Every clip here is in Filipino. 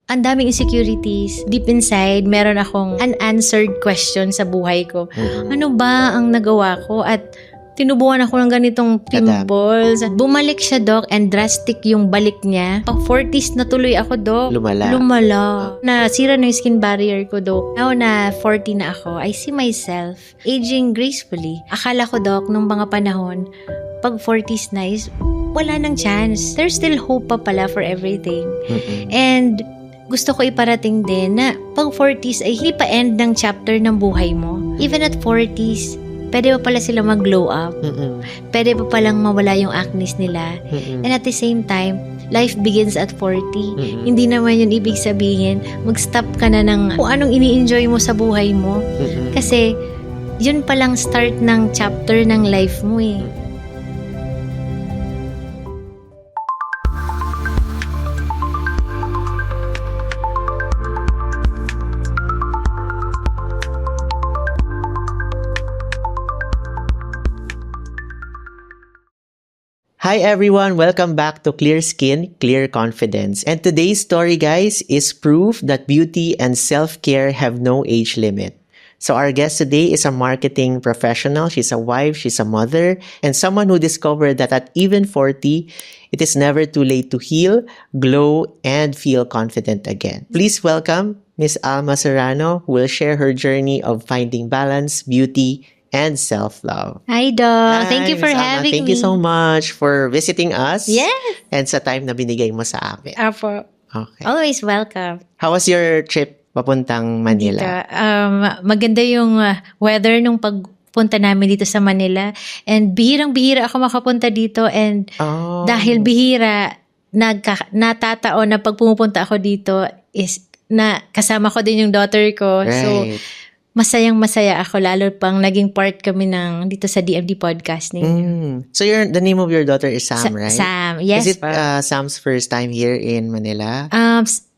ang daming insecurities. Deep inside, meron akong unanswered question sa buhay ko. Ano ba ang nagawa ko? At tinubuan ako ng ganitong pimples. Bumalik siya, Doc, and drastic yung balik niya. Pa-40s na tuloy ako, Doc. Lumala. Nasira na yung skin barrier ko, Doc. Now na 40 na ako, I see myself aging gracefully. Akala ko, Doc, nung mga panahon, pag 40s na is, wala nang chance. There's still hope pa pala for everything. And gusto ko iparating din na pag 40s ay hindi pa end ng chapter ng buhay mo. Even at 40s, pwede pa pala sila mag-glow up. Pwede pa palang mawala yung acne nila. And at the same time, life begins at 40. Hindi naman yun ibig sabihin, mag-stop ka na ng kung anong ini-enjoy mo sa buhay mo. Kasi, yun palang start ng chapter ng life mo eh. Hi everyone, welcome back to Clear Skin, Clear Confidence. And today's story, guys, is proof that beauty and self-care have no age limit. So our guest today is a marketing professional. She's a wife, she's a mother, and someone who discovered that at even 40, it is never too late to heal, glow, and feel confident again. Please welcome Miss Alma Serrano, who will share her journey of finding balance, beauty, and self-love. Hi, Doc. Thank you for Miss Alma, having me. Thank you so much for visiting us. Yes. And sa time na binigay mo sa amin. Apo. Okay. Always welcome. How was your trip papuntang Manila? Maganda yung weather nung pagpunta namin dito sa Manila. And bihirang-bihira ako makapunta dito. And dahil bihira, natataon na pag pumupunta ako dito is na kasama ko din yung daughter ko. Right. So, masayang-masaya ako, lalo pang naging part kami ng dito sa DMD podcast ninyo. So the name of your daughter is Sam, right? Sam, yes. Is it Sam's first time here in Manila?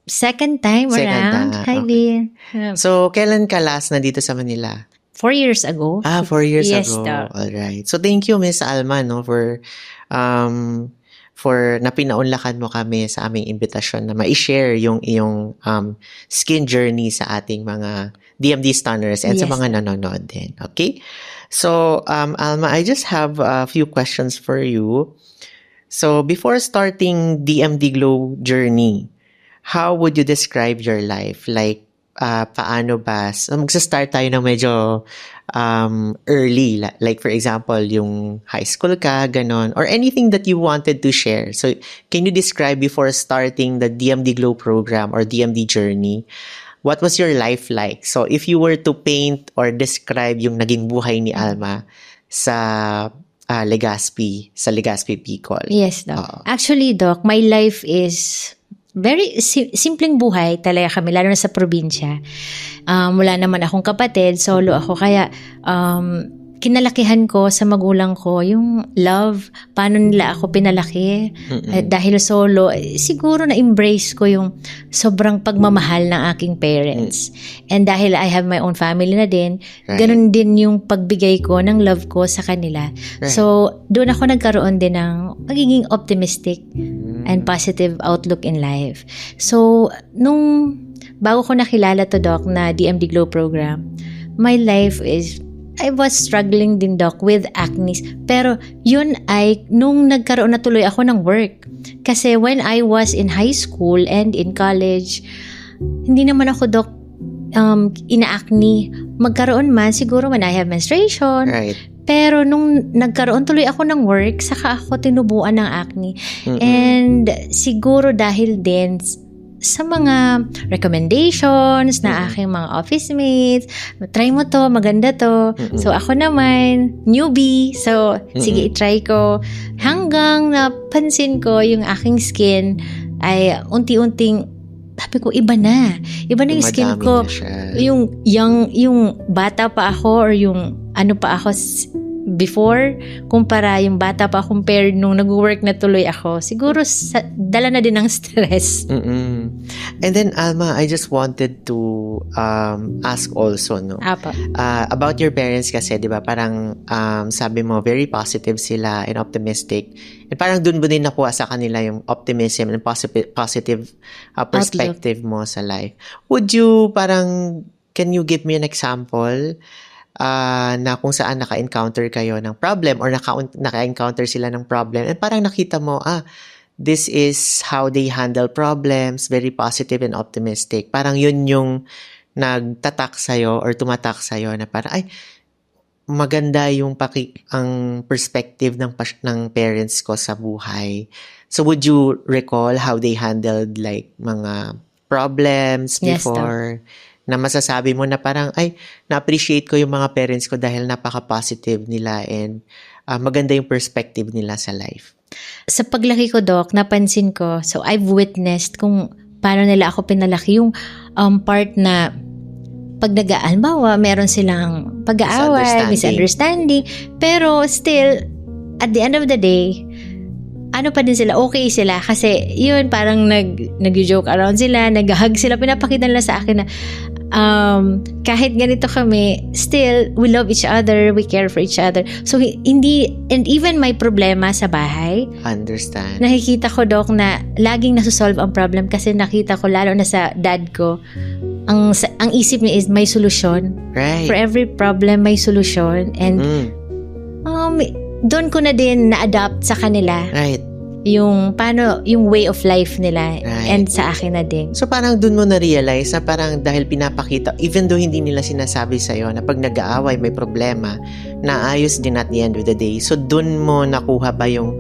Second time around. Hi, okay. Bin. So, kailan ka last na dito sa Manila? 4 years ago. 4 years yes, ago. Doc. Alright. So, thank you, Miss Alma, no, for napinaunlakan mo kami sa aming imbitasyon na ma-share yung iyong skin journey sa ating mga DMD stunners and yes, sa mga nanonood din. Okay? So, Alma, I just have a few questions for you. So, before starting DMD Glow journey, how would you describe your life? Like, paano ba? So, magsa-start tayo ng medyo early. Like, for example, yung high school ka, ganon. Or anything that you wanted to share. So, can you describe before starting the DMD Glow program or DMD journey, what was your life like? So, if you were to paint or describe yung naging buhay ni Alma sa Legazpi Bicol. Yes, Doc. Actually, Doc, my life is very simpleng buhay talaga kami, lalo na sa probinsya. Wala naman akong kapatid, solo ako. Kaya, kinalakihan ko sa magulang ko yung love, paano nila ako pinalaki. Dahil solo, siguro na-embrace ko yung sobrang pagmamahal ng aking parents. And dahil I have my own family na din, ganun din yung pagbigay ko ng love ko sa kanila. So, doon ako nagkaroon din ng magiging optimistic and positive outlook in life. So, bago ko nakilala to, Doc, na DMD Glow program, my life is I was struggling din, Doc, with acne. Pero yun ay nung nagkaroon na tuloy ako ng work. Kasi when I was in high school and in college, hindi naman ako, Doc, ina-acne. Magkaroon man siguro when I have menstruation. Right. Pero nung nagkaroon tuloy ako ng work, saka ako tinubuan ng acne. And siguro dahil din sa mga recommendations na aking mga office mates, try mo to, maganda to. So ako naman, newbie, so sige, i-try ko. Hanggang napansin ko yung aking skin ay unti-unting, sabi ko, iba na yung skin ko. Yung bata pa ako or yung ano pa ako, before, kumpara yung bata pa compared nung nag-work na tuloy ako, siguro dala na din ng stress. And then, Alma, I just wanted to ask also, no? Apa. About your parents kasi, di ba, parang sabi mo, very positive sila and optimistic. And parang dun mo din nakuha sa kanila yung optimism and positive perspective mo sa life. Would you, can you give me an example na kung saan naka-encounter kayo ng problem or naka-encounter sila ng problem and parang nakita mo, this is how they handle problems, very positive and optimistic. Parang yun yung nagtatak sa'yo or tumatak sa'yo na parang, ay, maganda yung ang perspective ng parents ko sa buhay. So would you recall how they handled like mga problems before? Yes, na masasabi mo na parang, ay, na-appreciate ko yung mga parents ko dahil napaka-positive nila and maganda yung perspective nila sa life. Sa paglaki ko, Doc, napansin ko, so I've witnessed kung paano nila ako pinalaki, yung part na pag halimbawa, meron silang pag-aaway, misunderstanding, pero still, at the end of the day, ano pa din sila, okay sila kasi yun parang nag-joke around sila, nag-hug sila, pinapakita nila sa akin na kahit ganito kami, still we love each other, we care for each other. So hindi, and even may problema sa bahay, understand, nakikita ko, Doc, na laging nasusolve ang problem kasi nakita ko lalo na sa dad ko, ang isip niya is may solusyon. Right. For every problem may solusyon, and doon ko na din na-adapt sa kanila. Right. Yung way of life nila, right, and sa akin na din. So parang dun mo na-realize na parang dahil pinapakita, even though hindi nila sinasabi sa'yo na pag nag-aaway may problema, naayos din at the end of the day. So dun mo nakuha ba yung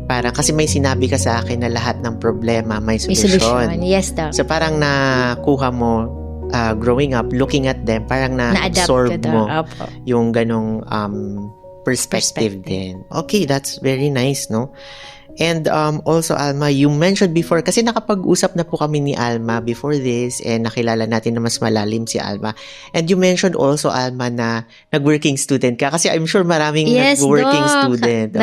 parang, kasi may sinabi ka sa akin na lahat ng problema may solusyon. Yes, daw. So parang nakuha mo growing up, looking at them, parang na-absorb mo yung ganong perspective din. Okay, that's very nice, no? And also, Alma, you mentioned before, kasi nakapag-usap na po kami ni Alma before this and nakilala natin na mas malalim si Alma. And you mentioned also, Alma, na nag-working student ka. Kasi I'm sure maraming nag-working student.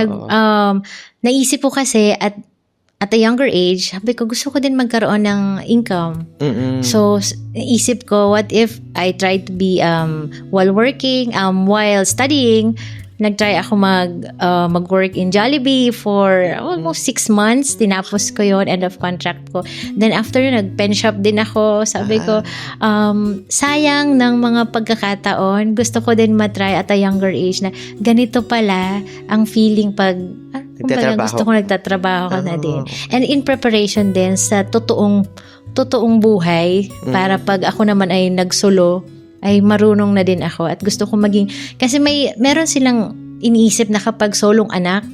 Naisip po kasi at a younger age, sabi ko, gusto ko din magkaroon ng income. So, naisip ko, what if I try to be, while working, while studying, nag-try ako mag-work in Jollibee for almost 6 months. Tinapos ko yon, end of contract ko. Then after yun, nag-pen shop din ako. Sabi ko, sayang ng mga pagkakataon. Gusto ko din matry at a younger age na ganito pala ang feeling pag gusto ko nagtatrabaho ka na din. And in preparation din sa totoong buhay, para pag ako naman ay nagsolo, ay marunong na din ako at gusto ko maging, kasi meron silang iniisip na kapag solong anak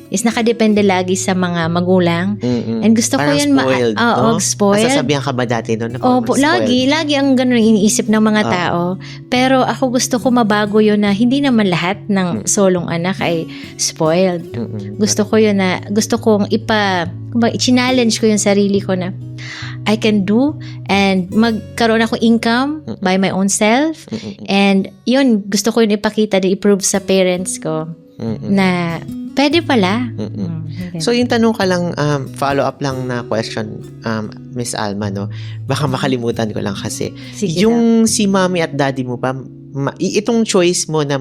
is nakadepende lagi sa mga magulang. And gusto parang ko yun spoiled. Masasabihan ka ba dati doon? Opo, lagi ang ganun iniisip ng mga tao. Pero ako gusto ko mabago yun na hindi naman lahat ng solong anak ay spoiled. Gusto ko yun na, gusto kong i-challenge ko yung sarili ko na I can do and magkaroon ako income by my own self. And yun, gusto ko yun ipakita, i-prove sa parents ko na pwede pala. So yung tanong ka lang, follow-up lang na question, Miss Alma, no? Baka makalimutan ko lang kasi. Sige, yung si mommy at daddy mo pa, itong choice mo na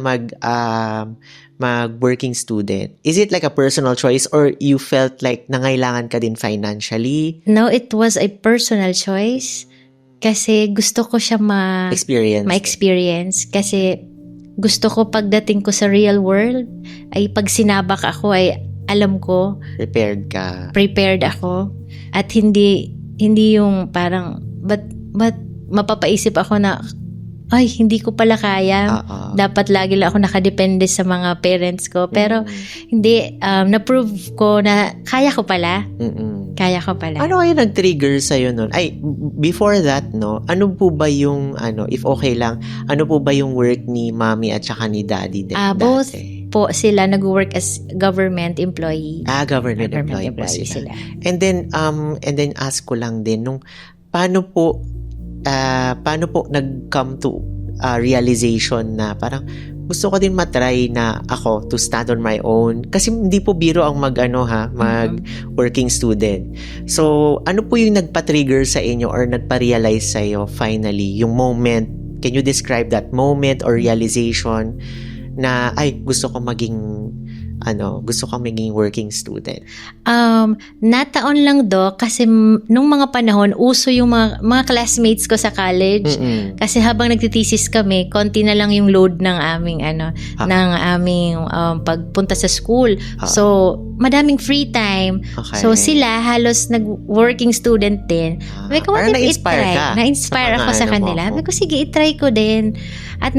mag-working student, is it like a personal choice or you felt like nangailangan ka din financially? No, it was a personal choice kasi gusto ko siya ma-experience kasi gusto ko pagdating ko sa real world ay pag sinabak ako ay alam ko prepared ako at hindi yung parang but mapapaisip ako na ay, hindi ko pala kaya. Dapat lagi lang ako nakadepende sa mga parents ko. Pero, hindi, na-prove ko na kaya ko pala. Kaya ko pala. Ano kaya nag-trigger sa'yo nun? Ay, before that, no? Ano po ba yung, if okay lang, ano po ba yung work ni mommy at saka ni daddy? Both po sila nag-work as government employee. Government employee po sila. And then ask ko lang din, paano po nag-come to realization na parang gusto ko din matry na ako to stand on my own. Kasi hindi po biro ang mag working student. So, ano po yung nagpa-trigger sa inyo or nagpa-realize sa iyo finally, yung moment? Can you describe that moment or realization na, ay, gusto ko maging working student? Nataon lang kasi nung mga panahon, uso yung mga classmates ko sa college. Kasi habang nagtitesis kami, konti na lang yung load ng aming pagpunta sa school. So, madaming free time. Okay. So, sila halos nag-working student din. Sabi ko, what if na-inspire i-try? ka? Na-inspire ako sa kanila. Sabi ko, sige, i-try ko din. At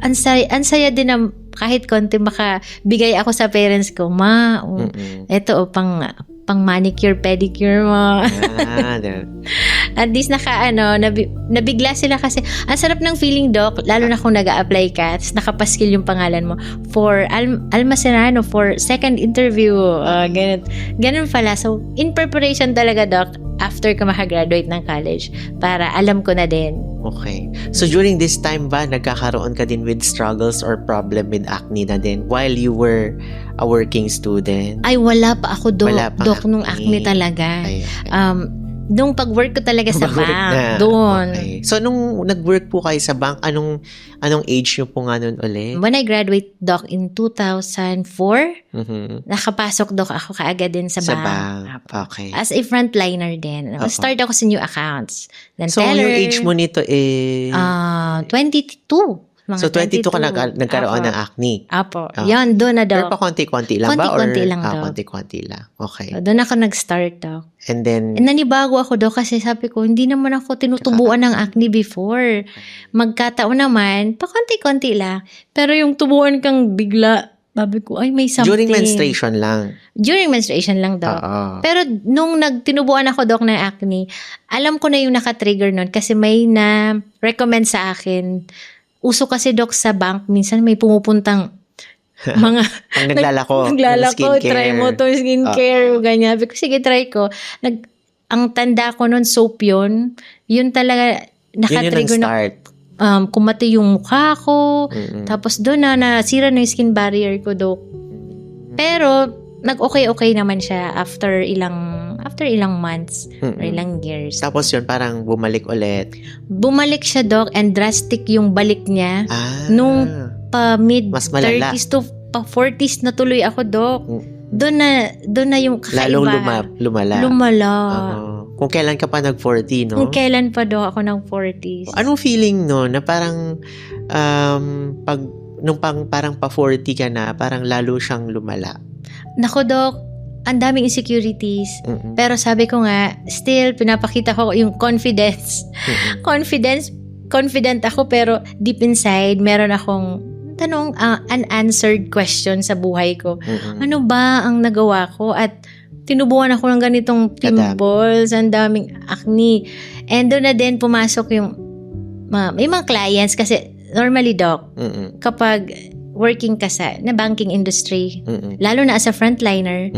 ansaya din na kahit konti makabigay ako sa parents ko, ma, eto pang manicure, pedicure mo. At least nabigla sila kasi ang sarap ng feeling, Doc, lalo na kung nag-a-apply ka, tapos nakapaskil yung pangalan mo for Alma Serrano for second interview. Ganun pala. So, in preparation talaga, Doc, after ka makagraduate ng college, para alam ko na din. Okay. So, during this time ba, nagkakaroon ka din with struggles or problem with acne na din while you were a working student? Ay, wala pa ako, Doc. Wala pa Doc, nung acne talaga. Ay. Nung pag-work ko talaga sa bank, doon. Okay. So, nung nag-work po kayo sa bank, anong age nyo po nga nun ulit? When I graduate, Doc, in 2004, nakapasok, Doc, ako kaagad din sa bank. Okay. As a frontliner din. Start ako sa new accounts. Then So, teller. yung age mo nito is? 22. So, 22 ka nagkaroon ng acne? Apo. Yan, doon na, Doc. Pero pa konti-konti lang ba? Konti-konti lang, Doc. Konti-konti lang. Okay. Doon ako nag-start, Doc. And then? Nanibago ako, Doc, kasi sabi ko, hindi naman ako tinutubuan ng acne before. Magkataon naman, pa konti-konti lang. Pero yung tubuan kang bigla, sabi ko, ay, may something. During menstruation lang? During menstruation lang, Doc. Pero nung tinubuan ako, Doc, ng acne, alam ko na yung nakatrigger nun kasi may na-recommend sa akin. Uso kasi, Doc, sa bank, minsan may pumupuntang mga ang naglalako, try mo to skincare, ganyan. Sabi ko, sige, try ko. Ang tanda ko nun, soap yun talaga, nakatrigger na. Kumati yung mukha ko, tapos doon nasira na yung skin barrier ko, Doc. Pero, nag-okay naman siya after ilang months or ilang years. Tapos yun, parang bumalik ulit. Bumalik siya, Doc, and drastic yung balik niya. Nung mid-30s to pa-40s na tuloy ako, Doc. Doon na yung kakaiba. Lalong lumala. Kung kailan ka pa nag-40, no? Kung kailan pa, Doc, ako nag-40s. Anong feeling, no? Na parang, parang pa-40 ka na, parang lalo siyang lumala. Nako, Doc, ang daming insecurities. Pero sabi ko nga, still, pinapakita ko yung confidence. Confident ako, pero deep inside, meron akong unanswered question sa buhay ko. Ano ba ang nagawa ko? At tinubuan ako ng ganitong pimples, ang daming acne. And doon na din pumasok yung may mga clients kasi normally, Doc, kapag working ka na banking industry, lalo na as a frontliner,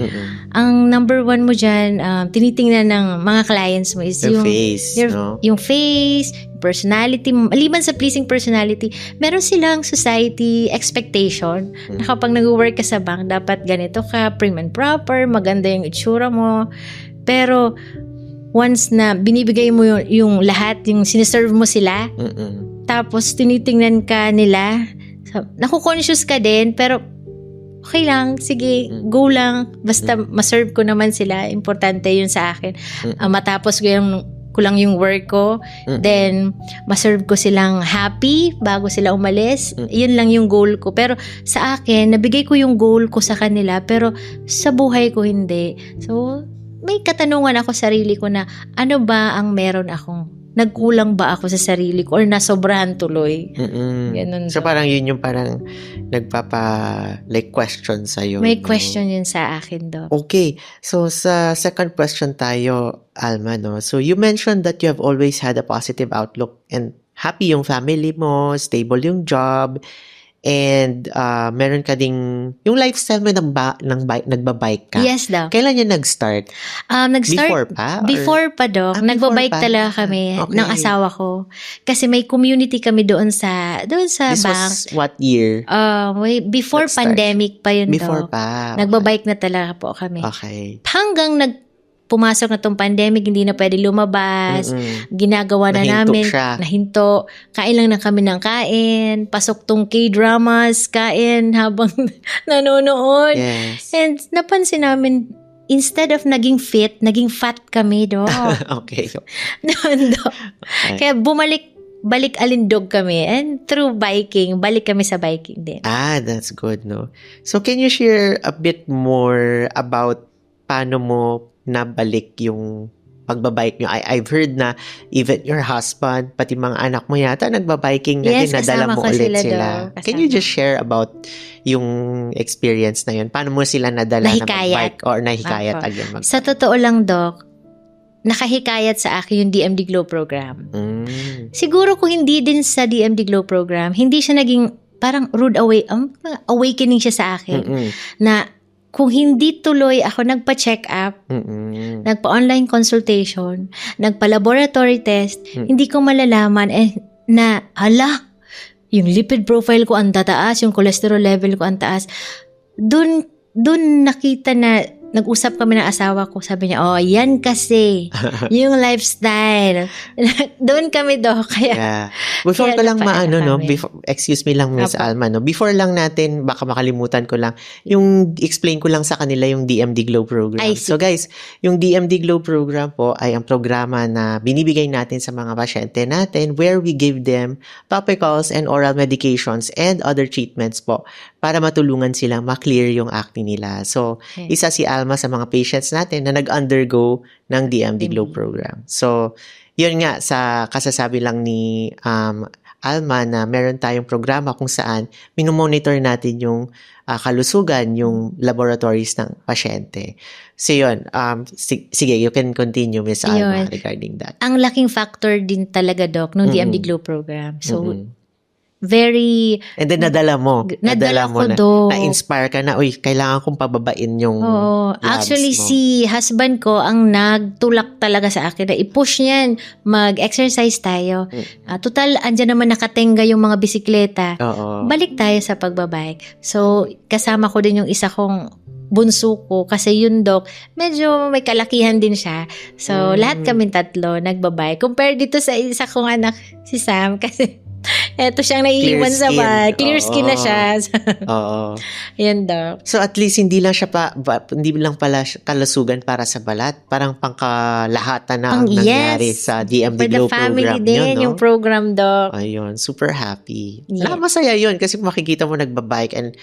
ang number one mo dyan, tinitingnan ng mga clients mo is yung face, yung face, personality, maliban sa pleasing personality, meron silang society expectation na kapag nag-work ka sa bank, dapat ganito ka, prim and proper, maganda yung itsura mo. Pero, once na binibigay mo yung lahat, yung siniserve mo sila, tapos tinitingnan ka nila, naku-conscious ka din, pero okay lang, sige, go lang. Basta maserve ko naman sila. Importante yun sa akin. Matapos ko lang yung work ko. Then, maserve ko silang happy bago sila umalis. Yun lang yung goal ko. Pero sa akin, nabigay ko yung goal ko sa kanila, pero sa buhay ko hindi. So, may katanungan ako sa sarili ko na, ano ba ang meron akong nagkulang ba ako sa sarili ko or nasobrahan tuloy? Ganun. So parang yun yung parang question sa'yo. May question yun sa akin, Doc. Okay. So sa second question tayo, Alma, no? So you mentioned that you have always had a positive outlook and happy yung family mo, stable yung job, And meron ka ding, yung lifestyle mo nagbabike ka. Yes, Doc. Kailan yan nag-start? Nag-start Before pa? Or- Before pa, Doc. before Nagbabike pa. talaga kami Okay. ng asawa ko. Kasi may community kami doon sa This bank. was what year? Before Nag-start. pandemic pa yun, Before Doc. pa. Nagbabike na talaga po kami. Okay. Hanggang pumasok na tong pandemic, hindi na pwede lumabas. Mm-mm. Ginagawa na Nahinto namin. siya. Nahinto. Kain lang na kami ng kain. Pasok tong K-dramas. Kain habang nanonood. Yes. And napansin namin, instead of naging fit, naging fat kami, Doc. Okay. Doc. Kaya balik alindog kami. And through biking, balik kami sa biking din. That's good, no? So, can you share a bit more about paano mo nabalik yung pagbabike nyo? I've heard na even your husband, pati mga anak mo yata, nagbabiking na Yes, din, nadala kasama mo ko ulit sila sila. daw. Can you just share about yung experience na yun? Paano mo sila nadala na Nahikayat. magbike or nahikayat Opo. again magbike? Sa totoo lang, Doc, nakahikayat sa akin yung DMD Glow program. Siguro kung hindi din sa DMD Glow program, hindi siya naging parang awakening siya sa akin. Mm-mm. Na kung hindi tuloy ako nagpa-check up, Mm-mm. nagpa-online consultation, nagpa-laboratory test, hindi ko malalaman na yung lipid profile ko ang tataas, yung cholesterol level ko ang taas. Doon nakita na nag-usap kami ng asawa ko. Sabi niya, yan kasi. Yung lifestyle. Doon kami, Doc. Kaya, Before ko lang maano, no? kami. Excuse me lang, Miss Alma, no? Before lang natin, baka makalimutan ko lang, yung explain ko lang sa kanila yung DMD Glow program. I see. So guys, yung DMD Glow program po ay ang programa na binibigay natin sa mga pasyente natin where we give them topicals and oral medications and other treatments po para matulungan silang ma-clear yung acne nila. So, isa si Alma sa mga patients natin na nag-undergo ng DMD Glow program. So, yun nga, sa kasasabi lang ni Alma na meron tayong programa kung saan minomonitor natin yung kalusugan, yung laboratories ng pasyente. So, yun. Sige, you can continue, Miss Alma, regarding that. Ang laking factor din talaga, Doc, ng DMD Glow program. So, very... And then nadala mo. Nadala ko na, do. Na-inspire ka na, kailangan kong pababain yung labs actually, mo. si husband ko ang nagtulak talaga sa akin na i-push niyan, mag-exercise tayo. Total, andyan naman nakatenga yung mga bisikleta. Oo. Balik tayo sa pagbabike. So, kasama ko din yung isa kong bunso ko kasi yun, Doc, medyo may kalakihan din siya. So, lahat kami tatlo nagbabike. Compare dito sa isa kong anak, si Sam, kasi eto siyang naiiwan sa bike. Clear skin na siya. Oo. Yan, Doc. So at least hindi lang pala kalusugan para sa balat, parang pangkalahatan na ang nangyari sa DMD Glow program. For the family din, yun, no? yung program, Doc. Ayun, super happy. Yeah. Masaya yun kasi makikita mo nagbabike and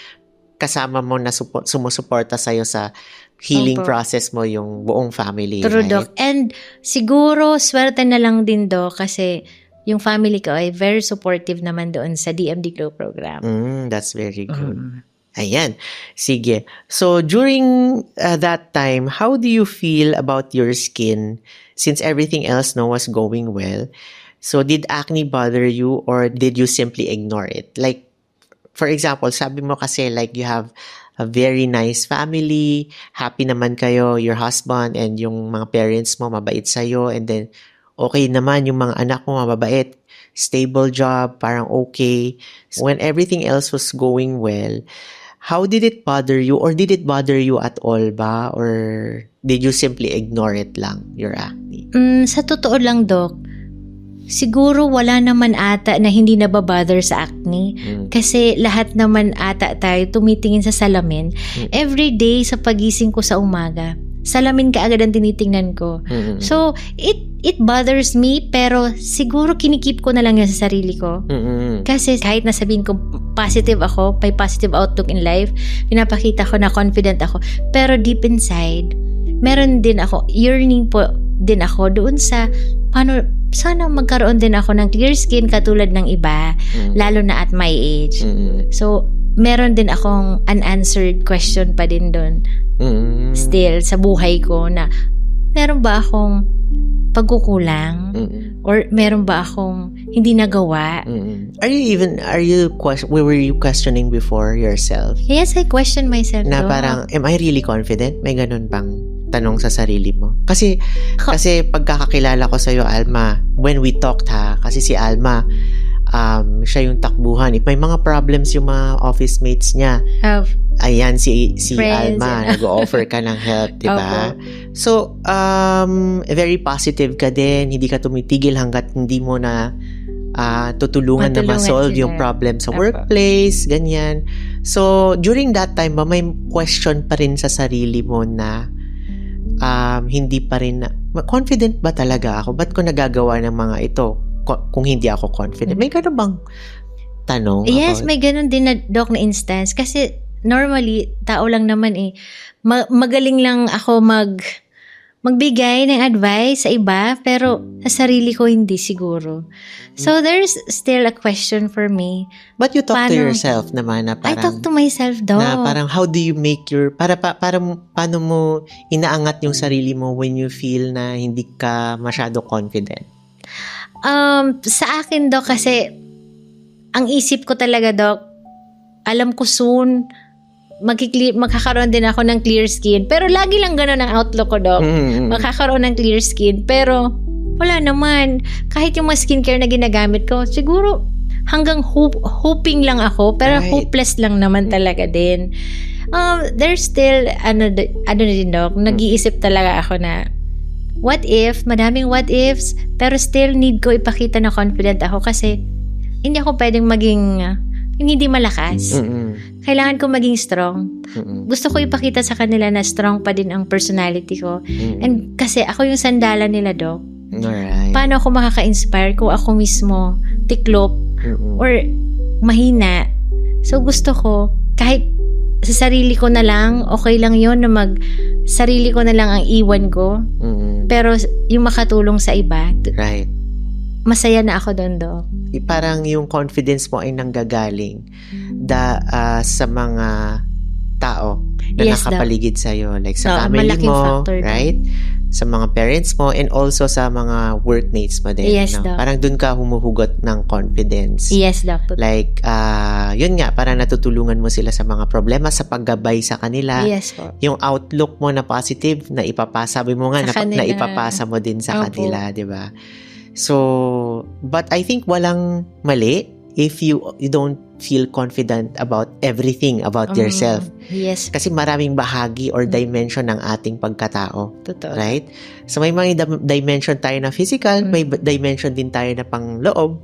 kasama mo na sumusuporta sa'yo sa healing process mo yung buong family. True, right? Doc. And siguro, swerte na lang din, Doc, kasi yung family ko ay very supportive naman doon sa DMD Glow program. That's very good. Ayan. Sige. So, during that time, how do you feel about your skin since everything else was going well? So, did acne bother you or did you simply ignore it? Like, for example, sabi mo kasi like you have a very nice family, happy naman kayo, your husband and yung mga parents mo mabait sa'yo, and then okay naman yung mga anak mo mababait, stable job, parang okay. When everything else was going well, how did it bother you or did it bother you at all ba? Or did you simply ignore it lang, your acne? Sa totoo lang, Doc, siguro wala naman ata na hindi nababother sa acne. Kasi lahat naman ata tayo tumitingin sa salamin. Every day sa pagising ko sa umaga, salamin ka agad ang tinitingnan ko. So, it bothers me, pero siguro kinikip ko na lang yan sa sarili ko. Kasi kahit nasabihin ko positive ako, may positive outlook in life, pinapakita ko na confident ako. Pero deep inside, meron din ako, yearning po din ako doon sa, sana magkaroon din ako ng clear skin katulad ng iba, lalo na at my age. So, meron din akong unanswered question pa din doon. Still, sa buhay ko na meron ba akong pagkukulang? Or meron ba akong hindi nagawa. Were you questioning before yourself? Yes, I question myself. Na parang, am I really confident? May ganun bang tanong sa sarili mo? Kasi pagkakakilala ko sa'yo, Alma, when we talked kasi si Alma, siya yung takbuhan. If may mga problems yung mga office mates niya, ayan, si friends, Alma, nag-offer ka ng help, di ba? So, very positive ka din. Hindi ka tumitigil hanggat hindi mo na tutulungan na ma-solve yung problem sa workplace, ganyan. So, during that time ba, may question pa rin sa sarili mo na hindi pa rin confident ba talaga ako? Ba't ko nagagawa ng mga ito kung hindi ako confident? May gano'n bang tanong? Yes, may gano'n din na, Doc, na instance. Kasi normally, tao lang naman magaling lang ako magbigay ng advice sa iba, pero sa sarili ko hindi siguro. So, there's still a question for me. But you talk to yourself naman na parang... I talk to myself, Doc. Na parang how do you make your... paano mo inaangat yung sarili mo when you feel na hindi ka masyado confident? Sa akin, Doc, kasi ang isip ko talaga, Doc, alam ko soon magkakaroon din ako ng clear skin. Pero lagi lang ganun ang outlook ko, Doc. Magkakaroon ng clear skin. Pero wala naman. Kahit yung mga skincare na ginagamit ko, siguro hanggang hoping lang ako. Pero hopeless lang naman talaga din. There's still, ano din, Doc, nag-iisip talaga ako na what if, madaming what ifs, pero still need ko ipakita na confident ako kasi hindi ako pwedeng maging hindi malakas. Kailangan ko maging strong. Gusto ko ipakita sa kanila na strong pa din ang personality ko. And kasi ako yung sandalan nila, Doc. Alright. Paano ako makaka-inspire kung ako mismo tiklop or mahina? So gusto ko, kahit sa sarili ko na lang, okay lang yon na sarili ko na lang ang iwan ko. Pero yung makatulong sa iba, right, masaya na ako doon, Doc. Parang yung confidence mo ay nanggagaling sa mga tao na nakapaligid sa'yo. Like sa family mo, factor, right? Sa mga parents mo and also sa mga workmates mo din. Yes, no? Doc. Parang dun ka humuhugot ng confidence. Yes, Doc. Like, yun nga, parang natutulungan mo sila sa mga problema, sa paggabay sa kanila. Yes po. Yung outlook mo na positive, na ipapasa, sabi mo nga, na ipapasa mo din sa kanila, di ba? So, but I think walang mali if you don't feel confident about everything about yourself. Yes. Kasi maraming bahagi or dimension ng ating pagkatao. Totoo. Right? So, may mga dimension tayo na physical, may dimension din tayo na pangloob.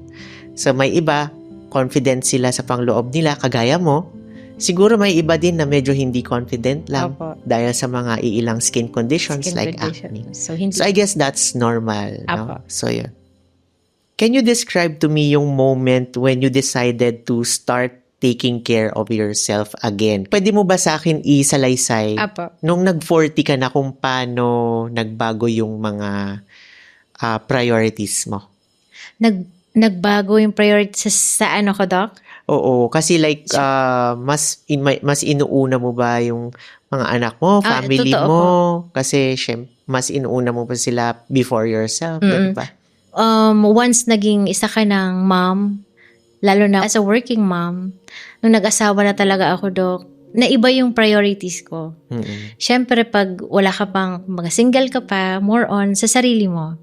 So, may iba, confident sila sa pangloob nila, kagaya mo. Siguro may iba din na medyo hindi confident lang dahil sa mga iilang skin conditions like acne. So, I guess that's normal. No? So, yun. Can you describe to me yung moment when you decided to start taking care of yourself again? Pwede mo ba sa akin isalaysay nung nag-40 ka na kung paano nagbago yung mga priorities mo? Nagbago yung priorities sa ano ko, Doc? Oo, kasi like mas inuuna mo ba yung mga anak mo, family mo? Kasi mas inuuna mo ba sila before yourself, di ba? Once naging isa ka ng mom, lalo na as a working mom, nung nag-asawa na talaga ako, Doc, naiba yung priorities ko. Siyempre, pag wala ka pang, mga single ka pa, more on sa sarili mo.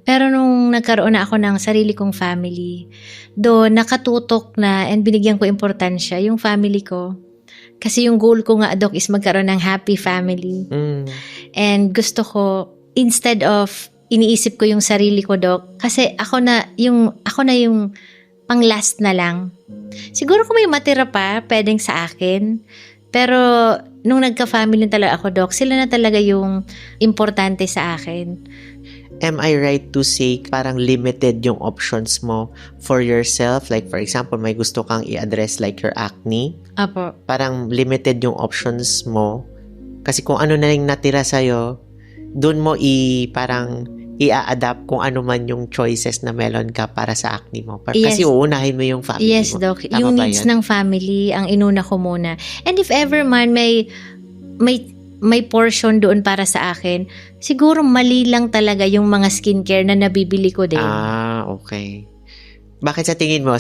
Pero nung nagkaroon na ako ng sarili kong family, doon nakatutok na and binigyan ko importansya yung family ko. Kasi yung goal ko nga, Doc, is magkaroon ng happy family. And gusto ko, instead of iniisip ko yung sarili ko, Doc, kasi ako na yung pang last na lang. Siguro kung may matira pa, pwedeng sa akin. Pero nung nagka-family talaga ako, Doc, sila na talaga yung importante sa akin. Am I right to say parang limited yung options mo for yourself? Like for example, may gusto kang i-address like your acne. Apo. Parang limited yung options mo. Kasi kung ano na yung natira sa'yo, doon mo parang i-adapt kung ano man yung choices na meron ka para sa acne mo. Kasi uunahin mo yung family mo. Yes, Doc. Yung needs ng family, ang inuna ko muna. And if ever man may portion doon para sa akin, siguro mali lang talaga yung mga skincare na nabibili ko din. Okay. Bakit sa tingin mo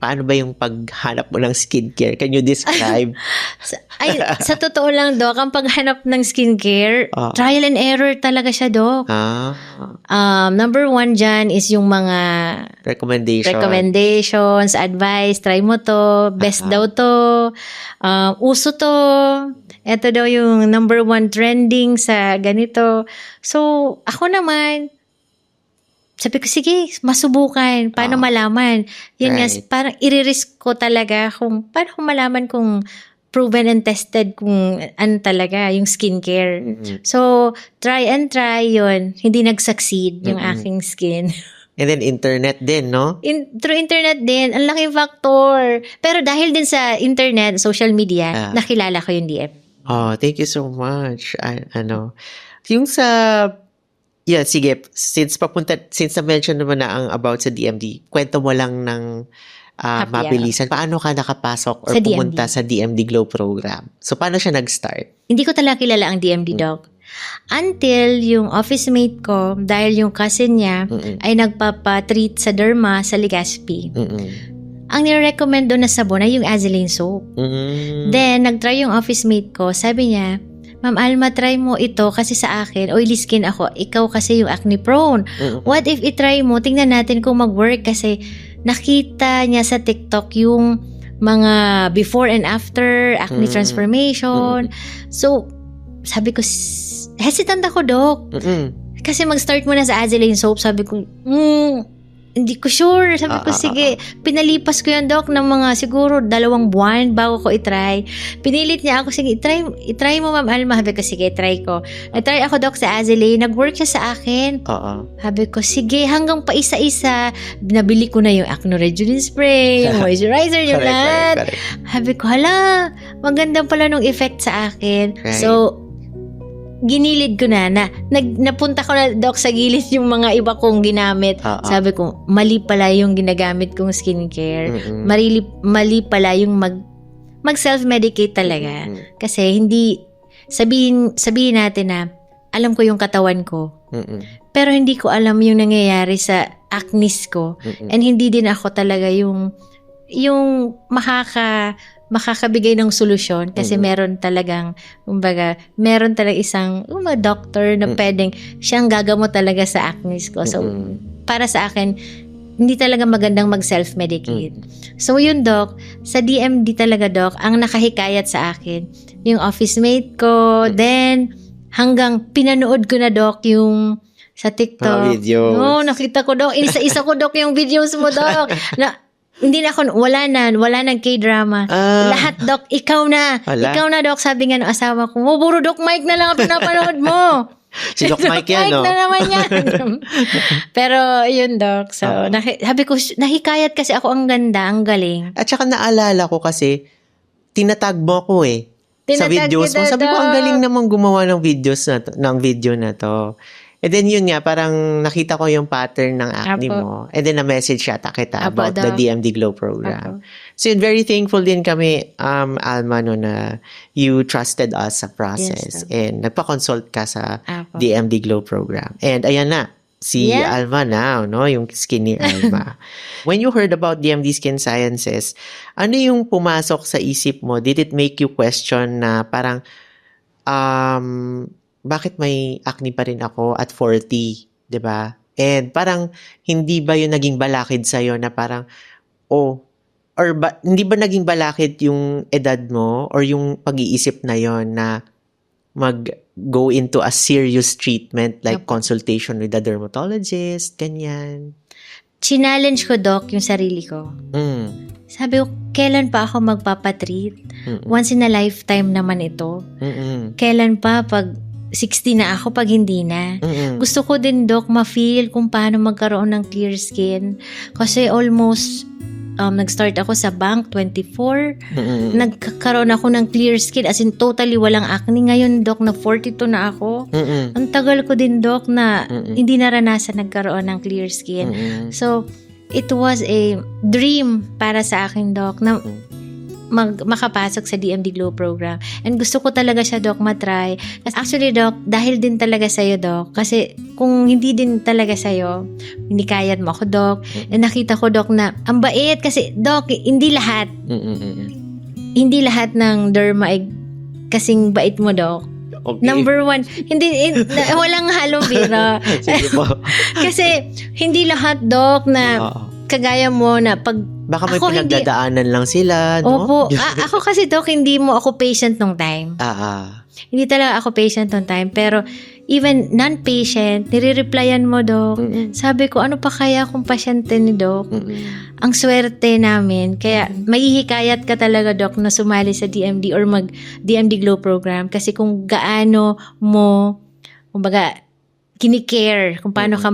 paano ba yung paghanap mo ng skincare? Can you describe? Sa totoo lang, Doc, ang paghanap ng skincare, trial and error talaga siya, Doc. Number 1 dyan is yung mga recommendations, advice, try mo to, best daw to, uso to, ito daw yung number 1 trending sa ganito. So, ako naman, sabi ko, sige, masubukan. Paano malaman? Yun nga, parang i-risk ko talaga kung paano ko malaman kung proven and tested kung ano talaga, yung skincare. So, try and try yun. Hindi nag-succeed yung aking skin. And then, internet din, no? Through internet din. Ang laking factor. Pero dahil din sa internet, social media, nakilala ko yung DM. Oh, thank you so much. Yung sa... Yeah, sige. Since na-mention naman na ang about sa DMD, kwento mo lang ng mabilisan. Paano ka nakapasok or sa pumunta DMD. sa DMD Glow program? So, paano siya nag-start? Hindi ko talaga kilala ang DMD, Doc. Until yung office mate ko, dahil yung cousin niya ay nagpapa-treat sa derma sa Legazpi. Ang nire-recommend doon na sabon ay yung Azelane soap. Then, nag-try yung office mate ko. Sabi niya, Ma'am Alma, try mo ito kasi sa akin, oily skin ako. Ikaw kasi yung acne prone. What if itry mo? Tingnan natin kung mag-work kasi nakita niya sa TikTok yung mga before and after acne transformation. So, sabi ko, hesitant ako, Doc. Kasi mag-start mo na sa Azelane soap. Sabi ko, hindi ko sure. Sabi ko, sige. Pinalipas ko yung, Doc, ng mga siguro 2 buwan bago ko itry. Pinilit niya ako, sige, itry mo, Ma'am Alma. Sabi ko, sige, try ko. Nag-try ako, Doc, sa Azelane. Nag-work siya sa akin. Sabi ko, sige, hanggang pa isa-isa, nabili ko na yung acne reducing spray, yung moisturizer, yung lahat. Sabi ko, hala, maganda pala nung effect sa akin. Right. So, ginilid ko na napunta ko na, Doc, sa gilid yung mga iba kong ginamit. Sabi ko, mali pala yung ginagamit kong skincare. Mali pala yung mag self-medicate talaga. Kasi hindi, sabihin natin na, alam ko yung katawan ko. Pero hindi ko alam yung nangyayari sa acne ko. And hindi din ako talaga yung makakabigay ng solusyon kasi meron talagang isang doctor na pwedeng siyang gagamot talaga sa acne ko. So, para sa akin, hindi talaga magandang mag-self-medicate. So, yun, Doc, sa DMD talaga, Doc, ang nakahikayat sa akin, yung office mate ko, then, hanggang pinanood ko na, Doc, yung sa TikTok. Videos. No, nakita ko, Doc. Isa-isa ko, Doc, yung videos mo, Doc. Hindi na ako, wala nang K-drama. Lahat, Doc, ikaw na. Ikaw na, Doc, sabi nga ng asawa ko, puro Doc Mike na lang ang pinapanood mo. Si Doc Mike yan, no? Doc Mike na naman yan. Pero, yun, Doc. So, sabi ko, nahikayat kasi ako, ang ganda, ang galing. At saka naalala ko kasi, tinatag mo ko sa videos mo. Sabi ko, ang galing namang gumawa ng video na to. And then yun nga, parang nakita ko yung pattern ng acne mo. And then na-message siya kita about the DMD Glow program. So yun, very thankful din kami, Alma, no, na you trusted us sa process. And nagpa-consult ka sa DMD Glow program. And ayan na, si Alma now, no, yung skin ni Alma. When you heard about DMD Skin Sciences, ano yung pumasok sa isip mo? Did it make you question na parang, bakit may acne pa rin ako at 40, 'di ba? And parang hindi ba 'yun naging balakid sa na parang hindi ba naging balakid yung edad mo or yung pag-iisip na 'yon na mag-go into a serious treatment like consultation with a dermatologist, ganyan? Challenge ko, Doc, yung sarili ko. Sabi ko, kailan pa ako magpapatreat? Once in a lifetime naman ito. Kailan pa pag 60 na ako pag hindi na. Gusto ko din, Doc, ma-feel kung paano magkaroon ng clear skin. Kasi almost, nag-start ako sa bank, 24. Nagkaroon ako ng clear skin, as in totally walang acne. Ngayon, Doc, na 42 na ako. Ang tagal ko din, Doc, na hindi naranasan nagkaroon ng clear skin. So, it was a dream para sa akin, Doc, na makapasok sa DMD Glow program. And gusto ko talaga siya, Doc, matry. Actually, Doc, dahil din talaga sa'yo, Doc. Kasi kung hindi din talaga sa'yo, hinikayat mo ako, Doc. And nakita ko, Doc, na ang bait. Kasi, Doc, hindi lahat. Hindi lahat ng derma ay kasing bait mo, Doc. Okay. Number one, walang halong biro. Sige po. Kasi, hindi lahat, Doc, na kagaya mo na pag Baka may ako pinagdadaanan lang sila, no? Opo. Ako kasi, Doc, hindi mo ako patient nung time. Hindi talaga ako patient nung time. Pero, even non-patient, nire-replyan mo, Doc. Sabi ko, ano pa kaya kung pasyente ni Doc? Ang swerte namin. Kaya, mahihikayat ka talaga, Doc, na sumali sa DMD or mag-DMD Glow program. Kasi kung gaano mo, kumbaga, kinikare, kung paano ka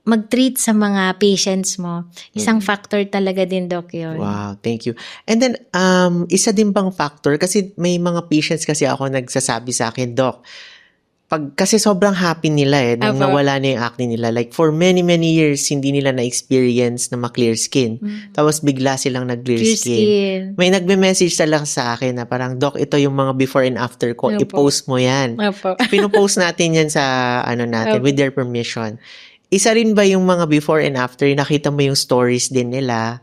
mag-treat sa mga patients mo. Isang factor talaga din, Doc, yun. Wow, thank you. And then, isa din bang factor, kasi may mga patients kasi ako nagsasabi sa akin, Doc, kasi sobrang happy nila nung nawala na yung acne nila. Like, for many, many years, hindi nila na-experience na ma-clear skin. Tapos, bigla silang nag-clear skin. May nagme-message talaga sa akin na parang, Doc, ito yung mga before and after ko. I-post mo yan. Pinupost natin yan sa, with their permission. Isa rin ba yung mga before and after, nakita mo yung stories din nila?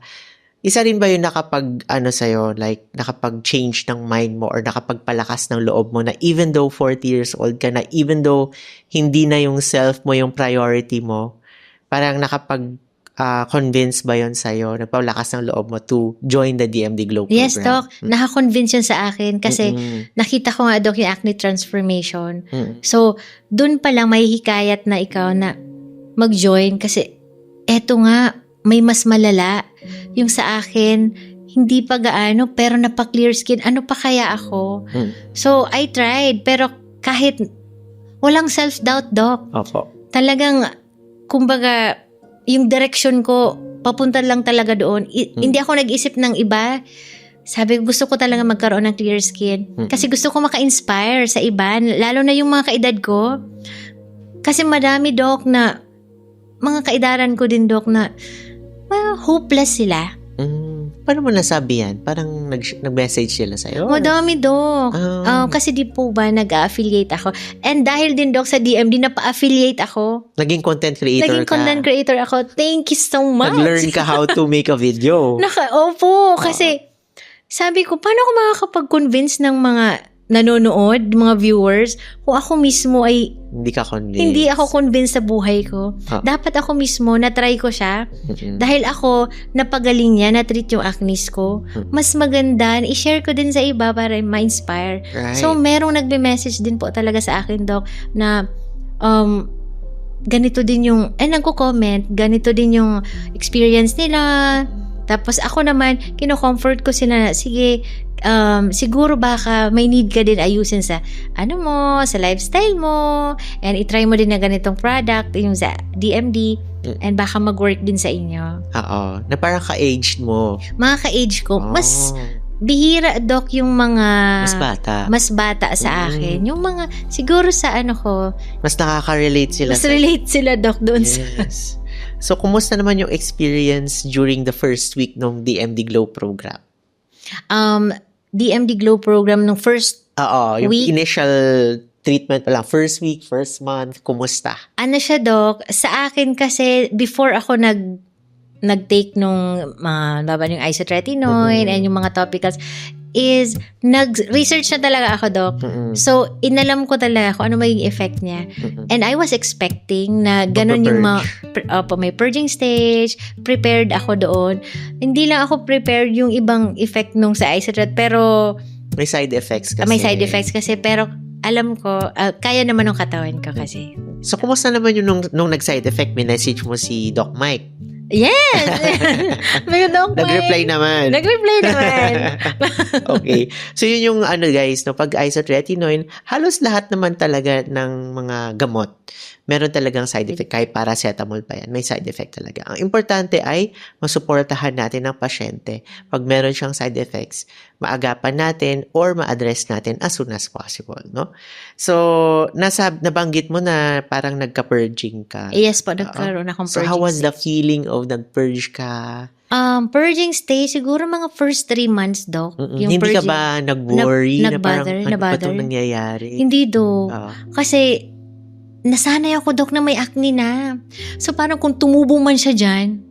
Isa rin ba yung sa'yo, like, nakapag-change ng mind mo or nakapagpalakas ng loob mo na even though 40 years old ka na, even though hindi na yung self mo yung priority mo, parang convince ba yun sa'yo, nagpalakas ng loob mo to join the DMD Glow program? Yes, Doc. Naka-convince yun sa akin kasi nakita ko nga, Doc, yung acne transformation. So, dun pa lang may hikayat na ikaw na mag-join kasi eto nga, may mas malala. Yung sa akin, hindi pa gaano, pero napa-clear skin. Ano pa kaya ako? So, I tried. Pero kahit walang self-doubt, Doc. Opo. Talagang, kumbaga, yung direction ko, papunta lang talaga doon. Hindi ako nag-isip ng iba. Sabi ko, gusto ko talaga magkaroon ng clear skin. Kasi gusto ko maka-inspire sa iba, lalo na yung mga kaedad ko. Kasi madami, Doc, na mga kaedaran ko din, Doc, na hopeless sila. Paano mo nasabi yan? Parang nag-message sila sa'yo? Madami, Doc. Kasi di po ba nag-affiliate ako. And dahil din, Doc, sa DMD, napa-affiliate ako. Naging content creator Naging content creator ako. Thank you so much. Nag-learn ka how to make a video. Opo. Kasi sabi ko, paano ako makakapag-convince ng mga nanonood, mga viewers, kung ako mismo ay hindi ako convinced sa buhay ko. Dapat ako mismo, na-try ko siya. Dahil ako, napagaling niya, na-treat yung acne ko. Mas maganda, i-share ko din sa iba para ma-inspire. Right. So, merong nagbe-message din po talaga sa akin, Doc, na ganito din yung, nagko-comment, ganito din yung experience nila. Tapos ako naman, kino-comfort ko sila na, sige, siguro baka may need ka din ayusin sa sa lifestyle mo, and itry mo din na ganitong product yung sa DMD, and baka mag-work din sa inyo. Oo, na parang ka-aged mo. Mga ka-age ko, mas bihira, Doc, yung mga mas bata sa akin. Yung mga siguro sa ko, mas nakaka-relate sila. Mas relate sila, Doc, doon sa So, kumusta naman yung experience during the first week ng DMD Glow program? DMD Glow program nung first yung week? Initial treatment pa lang. First week, first month, kumusta? Ano siya, Doc? Sa akin kasi, before ako nag-take nung yung isotretinoin and yung mga topicals, is nag-research na talaga ako, Doc. So, inalam ko talaga kung ano magiging effect niya. And I was expecting na ganun yung may purging stage, prepared ako doon. Hindi lang ako prepared yung ibang effect nung sa isotret, pero may side effects kasi. May side effects kasi, pero alam ko, kaya naman ng katawan ko kasi. So, kumusta naman yung nung nag-side effect, may message mo si Doc Mike? Yes! May Doc Mike. Nag-reply naman. Okay. So, yun yung guys, pag isotretinoin, halos lahat naman talaga ng mga gamot, meron talagang side effect. Kahit paracetamol pa yan, may side effect talaga. Ang importante ay masuportahan natin ang pasyente. Pag meron siyang side effects, maagapan natin or ma-address natin as soon as possible, no? So, nabanggit mo na parang nagka-purging ka. Yes po, nagkaroon akong So, purging how was the stage. feeling of nag-purge ka? Purging stage, siguro mga first 3 months, Doc. Yung Hindi ka purging. ba nag-worry na parang Nag-bother, ano ba na-bother. itong nangyayari? Hindi, Doc. Oo. Kasi, nasanay ako, Doc, na may acne na. So, parang kung tumubo man siya dyan,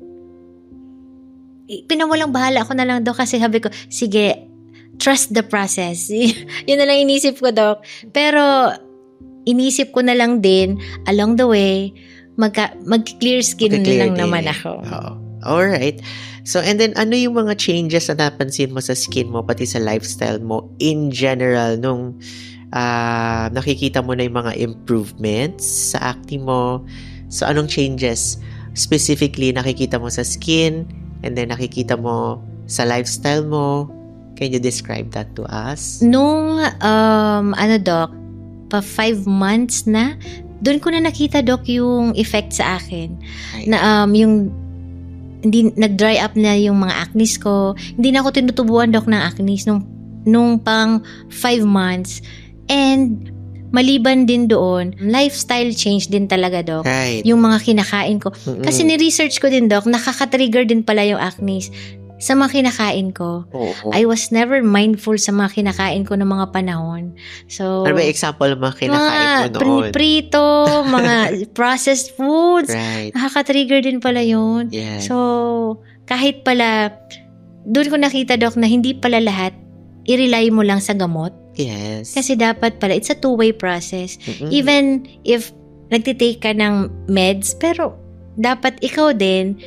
pinawalang bahala ako na lang, Doc, kasi sabi ko, sige, trust the process. Yun na lang inisip ko, Doc. Pero, inisip ko na lang din, along the way, mag-clear skin Okay, lang naman ako. Oo. Alright. So, and then, ano yung mga changes na napansin mo sa skin mo, pati sa lifestyle mo, in general, nung nakikita mo na yung mga improvements sa acne mo? So, anong changes specifically nakikita mo sa skin, and then nakikita mo sa lifestyle mo? Can you describe that to us? Nung, Doc, pa 5 months na, doon ko na nakita, Doc, yung effect sa akin. Right. Na, yung, hindi, nag-dry up na yung mga acnes ko. Hindi na ako tinutubuan, Doc, ng acnes nung pang 5 months. And, maliban din doon, lifestyle change din talaga, Doc. Right. Yung mga kinakain ko. Kasi ni-research ko din, Doc, nakaka-trigger din pala yung acnes sa mga kinakain ko. Oo. I was never mindful sa mga kinakain ko ng mga panahon. So, Ano ba yung example ng mga kinakain mo noon? prito, mga processed foods. Right. Nakaka-trigger din pala yun. Yes. So, kahit pala, doon ko nakita, Doc, na hindi pala lahat i-rely mo lang sa gamot. Yes. Kasi dapat pala, it's a two-way process. Mm-mm. Even if nagtitake ka ng meds, pero dapat ikaw din,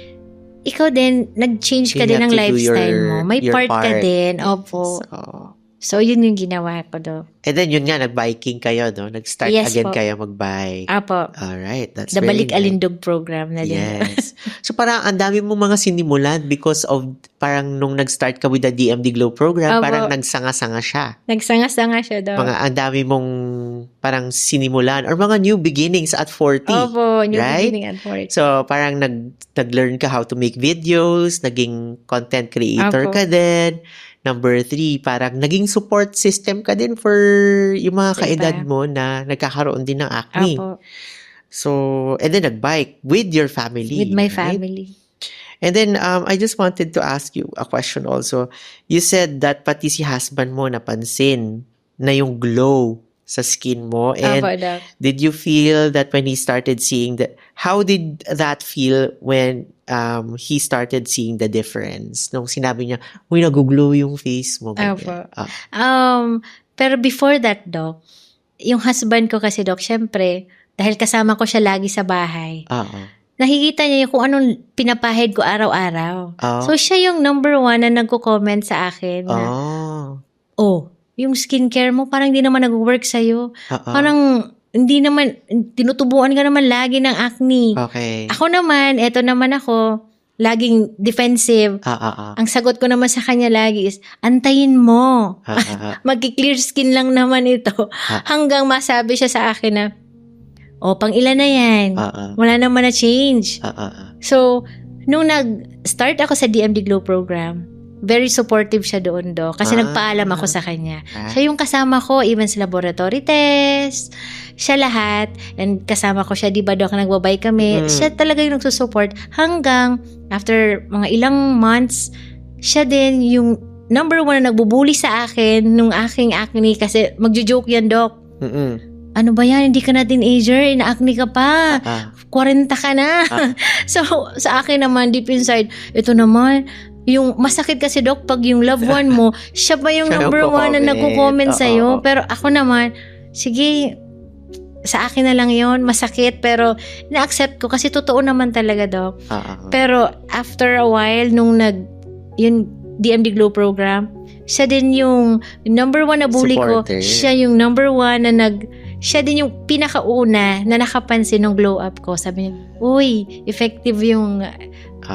nag-change ka You din have ng to do lifestyle mo. May your part ka din. Opo. So, So, yun yung ginawa ko, Doc. and then yun nga, nag-biking kayo, no? Nag-start Yes again po. kayo mag-bike. Apo. Alright, that's The very Balik nice. Alindog program na din. Yes. So parang ang dami mong mga sinimulan because of parang nung nag-start ka with the DMD Glow program, Opo. parang nagsanga-sanga siya. Nagsanga-sanga siya, Doc. Ang dami mong parang sinimulan or mga new beginnings at 40. Opo, new right? beginning at work. So parang nag-learn ka how to make videos, naging content creator Opo. ka din. Number 3, parang naging support system ka din for yung mga Sa kaedad iba. mo na nagkakaroon din ng acne. Opo. So, and then nag-bike with your family. With my right? family. And then, I just wanted to ask you a question also. You said that pati si husband mo napansin na yung glow sa skin mo. And Opo, Doc. did you feel that when he started seeing that, how did that feel when he started seeing the difference? Nung sinabi niya, uy, nag-glow yung face mo. ganyan. Opo. Ah, Pero before that, Doc, yung husband ko kasi, Doc, syempre, dahil kasama ko siya lagi sa bahay, oo. nakikita niya kung anong pinapahid ko araw-araw. Oh. So, siya yung number 1 na nagko-comment sa akin na, Oh. yung skincare mo parang hindi naman nag-work sa'yo. Oo. Parang hindi naman, tinutubuan ka naman lagi ng acne. Okay. Ako naman, eto naman ako, laging defensive. Ang sagot ko naman sa kanya lagi is, antayin mo. Magki-clear skin lang naman ito. Hanggang masabi siya sa akin na, pang ilan na yan. Wala naman na change. So, nung nag-start ako sa DMD Glow program, very supportive siya doon, Doc. Kasi nagpaalam ako sa kanya. Siya yung kasama ko, even sa laboratory test, siya lahat. And kasama ko siya, di ba, Doc, nagbabay kami. Siya talaga yung nagsusupport. Hanggang, after mga ilang months, siya din yung number 1 na nagbubuli sa akin nung aking acne. Kasi magjo-joke yan, Doc. Ano ba yan? Hindi ka na teenager, ina-acne ka pa. 40 ka na. So, sa akin naman, deep inside, ito naman, yung masakit kasi, Doc, pag yung loved one mo, siya pa yung Siya number 1 na nagko-comment sa'yo. Pero ako naman, sige, sa akin na lang yon, masakit, pero na-accept ko kasi totoo naman talaga, Doc. Pero after a while, nung yung DMD Glow program, siya din yung number 1 na bully ko. Supporter. Siya yung number 1 na siya din yung pinakauna na nakapansin ng glow up ko. Sabi niya, uy, effective yung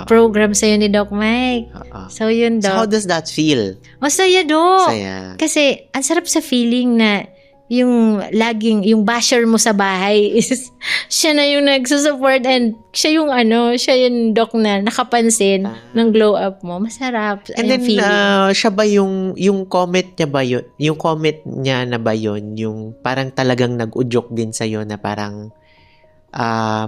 program sa'yo ni Doc Mike. So, yun, So, Doc. how does that feel? Masaya, Doc. Saya. Kasi, ang sarap sa feeling na yung basher mo sa bahay is siya na yung nagsusupport and siya yung doc na nakapansin ng glow up mo. Masarap. And then, feeling. siya ba yung comment niya ba yun? Yung comment niya na ba yun? Yung parang talagang nag-udyok din sa'yo na parang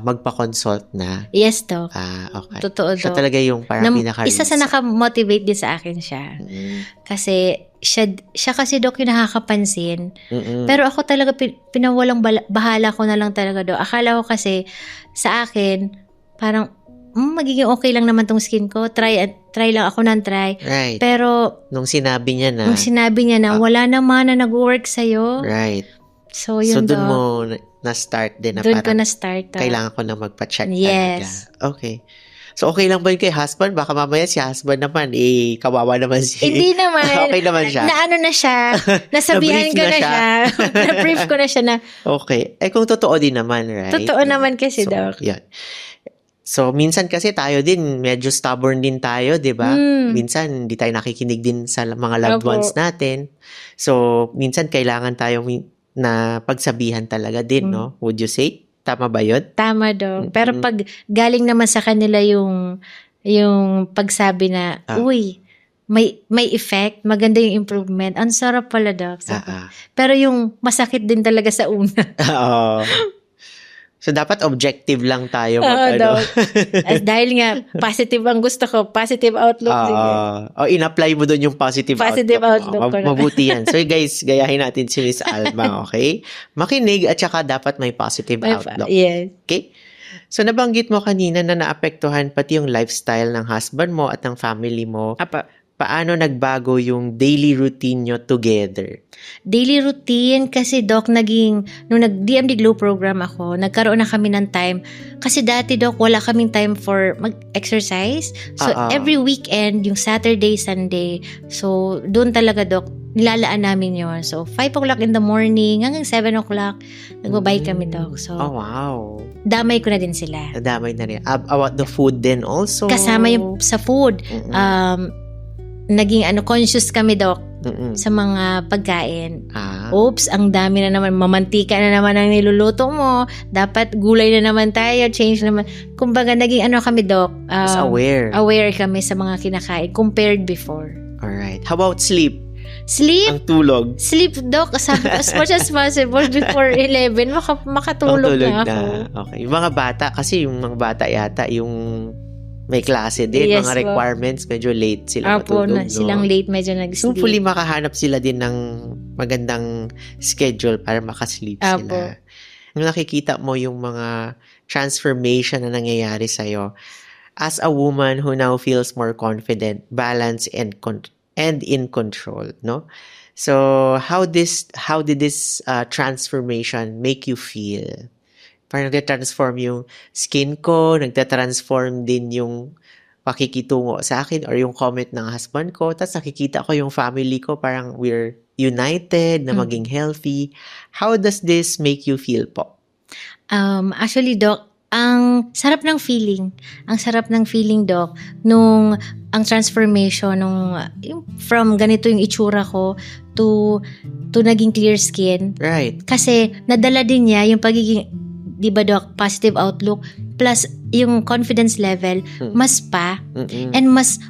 magpa-consult na? Yes, doc. Okay. Totoo, Siya doc. talaga yung parang pinaka-reason. Isa sa nakamotivate din sa akin siya. Kasi siya kasi doc yung nakakapansin. Pero ako talaga pinawalang bahala ko na lang talaga doc. Akala ko kasi sa akin parang magiging okay lang naman tong skin ko. Try lang ako ng try. Right. Pero nung sinabi niya na wala naman na nag-work sa'yo. Right. So yun doon mo na-start din na doon ko parang na-start. kailangan ko na magpa-check yes. talaga. Okay. So, okay lang ba yun kay husband? Baka mamaya si husband naman, kawawa naman Hindi naman. Okay naman siya. Na siya. Nasabihan ko na siya. Na-brief ko na siya na. Okay. Kung totoo din naman, right? Totoo naman kasi, Doc. Yan. So, minsan kasi tayo din, medyo stubborn din tayo, di ba? Minsan, hindi tayo nakikinig din sa mga loved ones natin. So, minsan, kailangan tayo na pagsabihan talaga din, no? Would you say? Tama ba yun? Tama, Dok. Pero pag galing naman sa kanila yung pagsabi na, uy, may effect, maganda yung improvement. Ang sarap pala, Doc. Pero yung masakit din talaga sa una. Oo. So, dapat objective lang tayo. Doc. Dahil nga, positive ang gusto ko. Positive outlook. In-apply mo doon yung positive outlook. Mabuti yan. So, guys, gayahin natin si Miss Alma, okay? Makinig at saka dapat may positive outlook. Yes. Okay? So, nabanggit mo kanina na naapektuhan pati yung lifestyle ng husband mo at ng family mo. Paano nagbago yung daily routine nyo together? Daily routine kasi, Doc, nung nag-DMD Glow program ako, nagkaroon na kami ng time. Kasi dati, Doc, wala kaming time for mag-exercise. So, every weekend, yung Saturday, Sunday, so, doon talaga, Doc, nilalaan namin yon. So, 5 o'clock in the morning, hanggang 7 o'clock, nagbabike kami, Doc. So, wow. Damay ko na din sila. Damay na rin. About the food din also? Kasama yung sa food. Naging conscious kami, Doc, sa mga pagkain. Oops, ang dami na naman, mamantika na naman ang niluluto mo. Dapat gulay na naman tayo, change naman. Kumbaga, naging kami, Doc. Aware. Aware kami sa mga kinakain compared before. Alright. How about sleep? Sleep? Ang tulog? Sleep, Doc. Sabi, as much as possible before 11, makatulog na ako. Okay. Yung mga bata, kasi yung mga bata yata, yung may klase din, yes, mga requirements, medyo late sila matulog. No? Silang late, medyo nag-sleep. Hopefully, makahanap sila din ng magandang schedule para makasleep sila. Nung nakikita mo yung mga transformation na nangyayari sa'yo, as a woman who now feels more confident, balanced, and in control, no? So, how did this transformation make you feel? Parang nagtatransform yung skin ko, nagtatransform din yung pakikitungo sa akin or yung comment ng husband ko. Tapos nakikita ko yung family ko, parang we're united, na maging healthy. How does this make you feel po? Actually, Doc, ang sarap ng feeling. Ang sarap ng feeling, Doc, nung ang transformation, from ganito yung itsura ko to naging clear skin. Right. Kasi nadala din niya yung pagiging, di ba, Doc, positive outlook plus yung confidence level mas pa and mas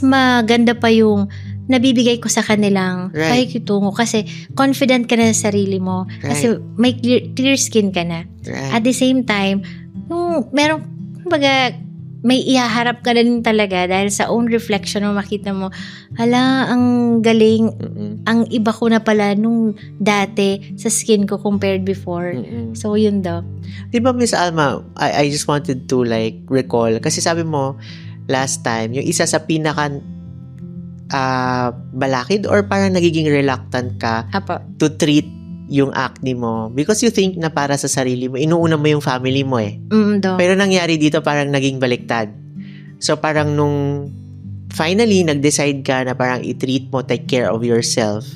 maganda pa yung nabibigay ko sa kanilang pakikitungo kasi confident ka na sa sarili mo kasi may clear skin ka na. At the same time, yung merong kumbaga may ihaharap ka na din talaga dahil sa own reflection mo makita mo, hala, ang galing, ang iba ko na pala nung dati sa skin ko compared before. So, yun daw. Di ba, Miss Alma, I just wanted to recall, kasi sabi mo, last time, yung isa sa pinaka balakid or parang nagiging reluctant ka to treat yung acne mo because you think na para sa sarili mo, inuuna mo yung family mo Pero nangyari dito parang naging baliktad. So parang nung finally nag-decide ka na parang i-treat mo, take care of yourself,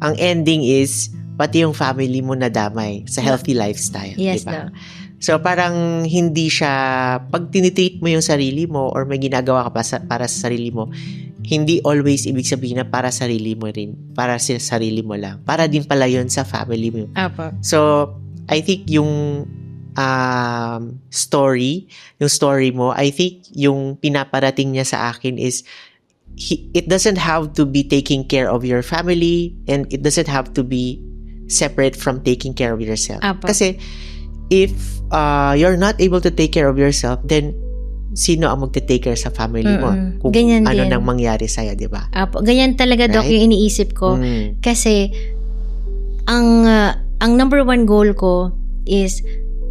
ang ending is pati yung family mo nadamay sa healthy lifestyle. Yes, diba? So parang hindi siya, pag tinitreat mo yung sarili mo or may ginagawa ka para sa sarili mo, hindi always ibig sabihin na para sarili mo rin. Para sa sarili mo lang. Para din pala yun sa family mo. Apo. So, I think yung story mo, I think yung pinaparating niya sa akin is it doesn't have to be taking care of your family and it doesn't have to be separate from taking care of yourself. Apo. Kasi if you're not able to take care of yourself, then sino ang magte-take care sa family mo? Kung Ganyan ano din. nang mangyari sa'yo, di ba? Apo, ganyan talaga, Doc, Right? yung iniisip ko. Kasi, ang number one goal ko is,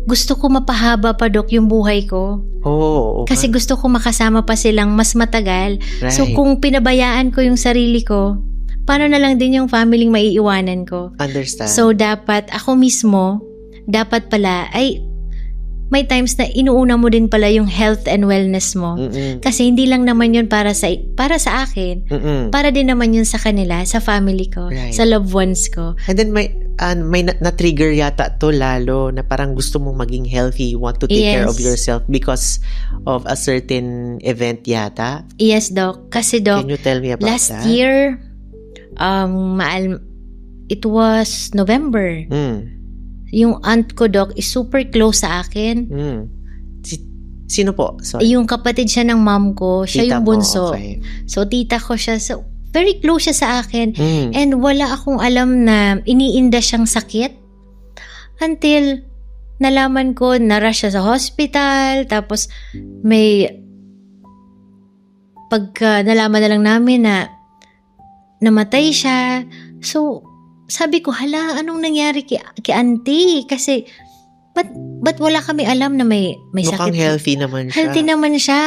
gusto ko mapahaba pa, Doc, yung buhay ko. Oo. Kasi gusto ko makasama pa silang mas matagal. Right. So, kung pinabayaan ko yung sarili ko, paano na lang din yung family maiiwanan ko? Understand. So, dapat, ako mismo, dapat pala, ay, may times na inuuna mo din pala yung health and wellness mo. Kasi hindi lang naman yun para sa akin. Para din naman yun sa kanila, sa family ko, Right. sa loved ones ko. And then may na-trigger yata to lalo na parang gusto mong maging healthy, you want to take care of Yes. yourself because of a certain event yata. Yes, Doc. Kasi, Doc, Can you tell me about last that? year, it was November. Yung aunt ko, Doc, is super close sa akin. Sino po? Sorry. Yung kapatid siya ng mom ko, siya Tita yung mo, bunso. okay. So, tita ko siya. So, very close siya sa akin. Mm. And wala akong alam na iniinda siyang sakit. Until nalaman ko, na-rush siya sa hospital. Tapos, pagka nalaman na lang namin na namatay siya. So, sabi ko, hala, anong nangyari kay auntie? Kasi, ba't wala kami alam na may sakit? Mukhang healthy naman siya. Healthy naman siya.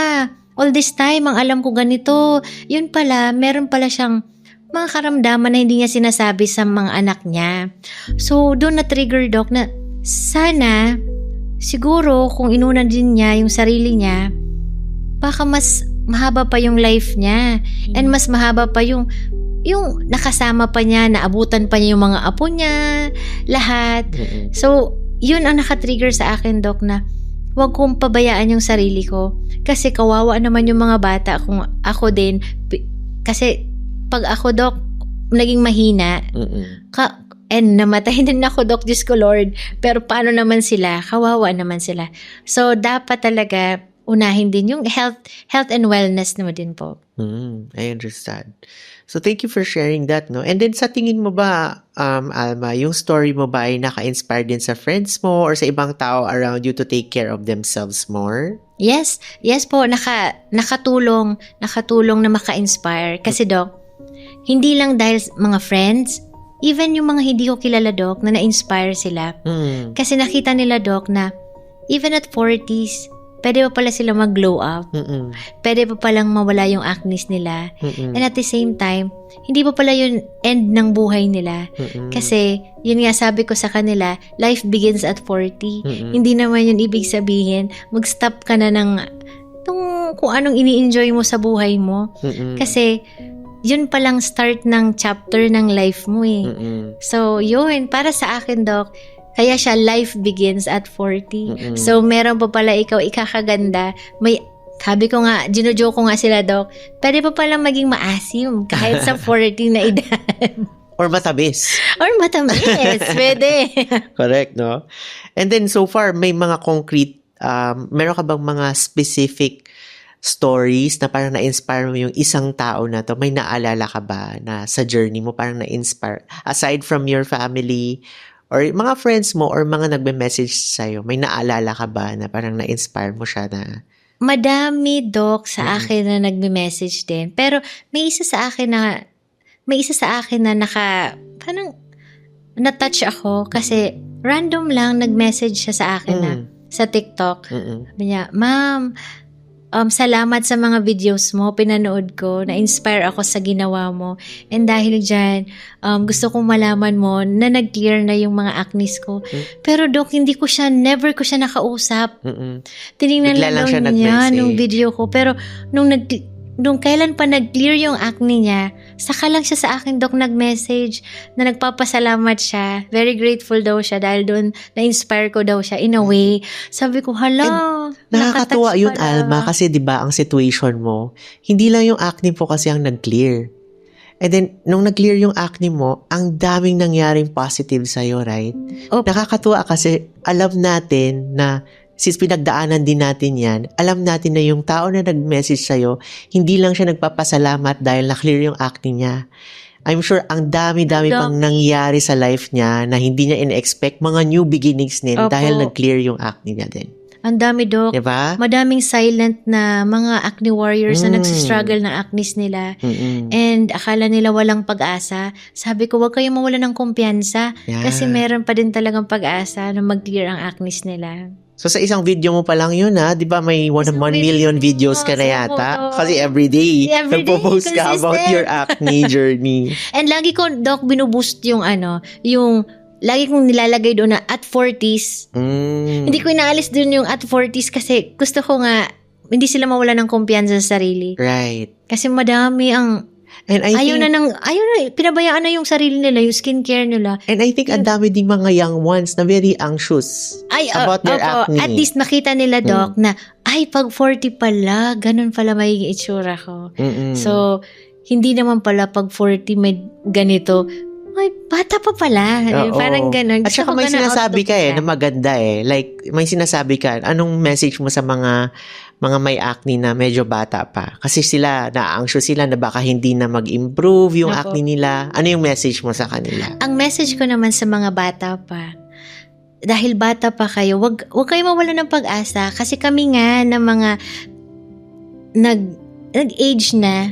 All this time, ang alam ko ganito. Yun pala, meron pala siyang mga karamdaman na hindi niya sinasabi sa mga anak niya. So, doon na-trigger, Doc, na sana, siguro, kung inuna din niya yung sarili niya, baka mas mahaba pa yung life niya. And mas mahaba pa yung nakasama pa niya, naabutan pa niya yung mga apo niya, lahat. So, yun ang nakatrigger sa akin, Doc, na huwag kong pabayaan yung sarili ko. Kasi kawawa naman yung mga bata kung ako din. Kasi pag ako, Doc, naging mahina, and namatay din ako, Doc, Diyos ko, Lord. Pero paano naman sila? Kawawa naman sila. So, dapat talaga unahin din yung health and wellness mo din po. I understand. So, thank you for sharing that, no? And then, sa tingin mo ba, Alma, yung story mo ba ay naka-inspire din sa friends mo or sa ibang tao around you to take care of themselves more? Yes po, nakatulong na maka-inspire. Kasi, Doc, hindi lang dahil mga friends, even yung mga hindi ko kilala, Doc, na na-inspire sila. Kasi nakita nila, Doc, na even at 40s, pwede pa pala sila mag-glow up. Pwede pa palang mawala yung acne nila. And at the same time, hindi pa pala yung end ng buhay nila. Kasi, yun nga sabi ko sa kanila, life begins at 40. Hindi naman yun ibig sabihin, mag-stop ka na ng kung anong ini-enjoy mo sa buhay mo. Kasi, yun palang start ng chapter ng life mo eh. So, yun, para sa akin, Doc, kaya siya life begins at 40. So, meron pa pala ikaw ikakaganda. Sabi ko nga, ginojoke ko nga sila, Doc, pwede pa pala maging maasim kahit sa 40 na edad. Or matamis. Or matamis, pwede. Correct, no? And then, so far, may mga concrete, meron ka bang mga specific stories na parang na-inspire mo yung isang tao na to? May naalala ka ba na sa journey mo parang na-inspire? Aside from your family, or mga friends mo, or mga nagbe-message sa'yo, may naalala ka ba na parang na-inspire mo siya na? Madami, Doc, sa akin na nagme-message din. Pero may isa sa akin na parang na-touch ako kasi random lang nag-message siya sa akin na sa TikTok. Sabi niya, Ma'am, salamat sa mga videos mo, pinanood ko, na-inspire ako sa ginawa mo. And dahil dyan, gusto kong malaman mo na nag-clear na yung mga acne ko. Pero Doc, never ko siya nakausap. Tinignan Bigla lang siya lang niya nag-message. nung video ko. Pero nung nung kailan pa nag-clear yung acne niya, saka lang siya sa akin, Doc, nag-message na nagpapasalamat siya. Very grateful daw siya dahil doon na-inspire ko daw siya in a way. Sabi ko, hala, Nakakatuwa nakatouch yun, pala. Alma, kasi 'di ba ang situation mo, hindi lang yung acne po kasi ang nag-clear. And then, nung nag-clear yung acne mo, ang daming nangyaring positive sa'yo, right? Opo. Nakakatuwa kasi alam natin na since pinagdaanan din natin yan, alam natin na yung tao na nag-message sa'yo, hindi lang siya nagpapasalamat dahil na-clear yung acne niya. I'm sure ang dami-dami Doc. pang nangyari sa life niya na hindi niya in-expect, mga new beginnings din Opo. dahil nag-clear yung acne niya din. Ang dami, Doc. Diba? Madaming silent na mga acne warriors na nagsistruggle ng acnes nila. And akala nila walang pag-asa. Sabi ko, huwag kayong mawala ng kumpiyansa. Yeah. Kasi meron pa din talagang pag-asa na mag-clear ang acnes nila. So sa isang video mo pa lang yun di ba may 1 Isang million video. videos ka na yata? Oo. Kasi everyday, Everyday, nagpo-post ka about consistent. your acne journey. And lagi ko, Doc, binuboost yung lagi kong nilalagay doon na at 40s. Hindi ko inaalis doon yung at 40s kasi gusto ko nga, hindi sila mawala ng kumpiyansa sa sarili. Right. Kasi madami ang, And I think, pinabayaan na yung sarili nila, yung skincare nila. and I think ang dami ding mga young ones na very anxious about their acne. At least nakita nila, Doc, na, pag 40 pala, ganun pala magiging itsura ko. So, hindi naman pala pag 40 may ganito. Ay, bata pa pala. Oo. Parang ganun. At saka may sinasabi ka na maganda Like, may sinasabi ka, anong message mo sa mga may acne na medyo bata pa? Kasi sila, na-anxious sila na baka hindi na mag-improve yung Opo. acne nila. Ano yung message mo sa kanila? Ang message ko naman sa mga bata pa, dahil bata pa kayo, wag kayo mawala ng pag-asa. Kasi kami nga na mga nag-age na,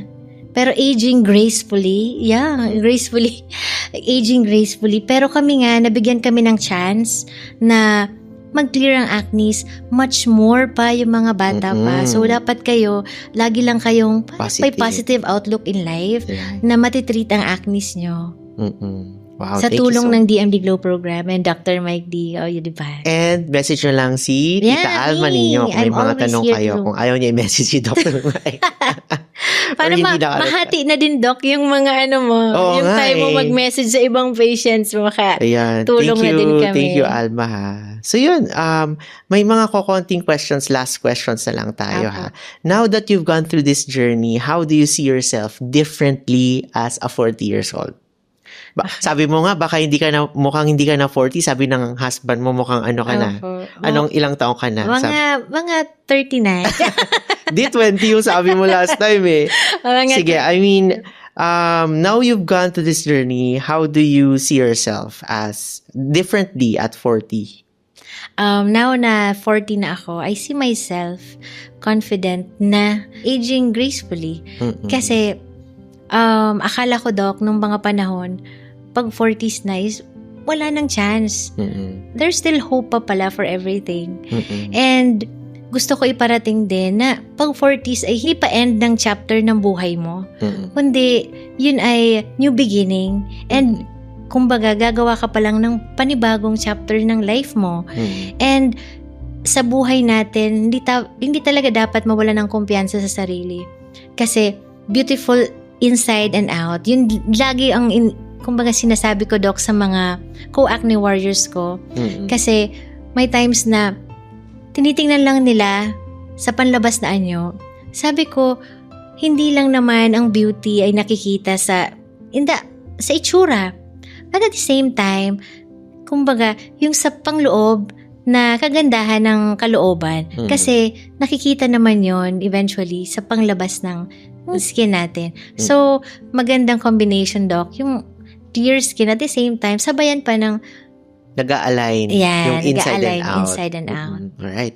pero aging gracefully. Yeah, gracefully. Aging gracefully. Pero kami nga, nabigyan kami ng chance na mag-clear ang acne, much more pa yung mga bata pa. So, dapat kayo, lagi lang kayong may positive outlook in life na matitreat ang acne nyo. Wow, Sa thank you tulong so ng DMD Glow Program and Dr. Mike D. Di ba? And message nyo lang si Tita Alma me. ninyo kung may I'm mga always tanong here kayo. to- Kung ayaw niya i-message si Dr. Mike. Para Or hindi na- mahati na din, Doc, yung mga mo, Oo yung nga time mo eh. mag-message sa ibang patients mo. Ayan. Tulong na din kami. Thank you, Alma, ha. So, yun. May mga kukonting questions, last questions na lang tayo, ha. Now that you've gone through this journey, how do you see yourself differently as a 40 years old? Sabi mo nga, baka mukhang hindi ka na 40. Sabi ng husband mo, mukhang ano ka na. Opo. Anong ilang taong ka na? Mga 39. Di 20 yung sabi mo last time Sige, I mean, now you've gone through this journey, how do you see yourself as differently at 40? Now na 40 na ako, I see myself confident na aging gracefully. Kasi, akala ko, Doc, nung mga panahon, pag 40s na is, wala nang chance. There's still hope pa pala for everything. And, gusto ko iparating din na pag 40s ay hindi pa end ng chapter ng buhay mo. Kundi, yun ay new beginning. And, kumbaga, gagawa ka pa lang ng panibagong chapter ng life mo. And, sa buhay natin, hindi talaga dapat mawala ng kumpiyansa sa sarili. Kasi, beautiful inside and out. Yun lagi ang, kumbaga, sinasabi ko, Doc, sa mga co-acne warriors ko. Kasi, may times na, tinitingnan lang nila sa panlabas na anyo. Sabi ko, hindi lang naman ang beauty ay nakikita sa itsura. But at the same time, kumbaga, yung sa pangloob na kagandahan ng kalooban. Kasi nakikita naman yon eventually sa panglabas ng skin natin. So, magandang combination, Doc. Yung clear skin at the same time, sabayan pa ng nag-a-align yung inside and out. Alright.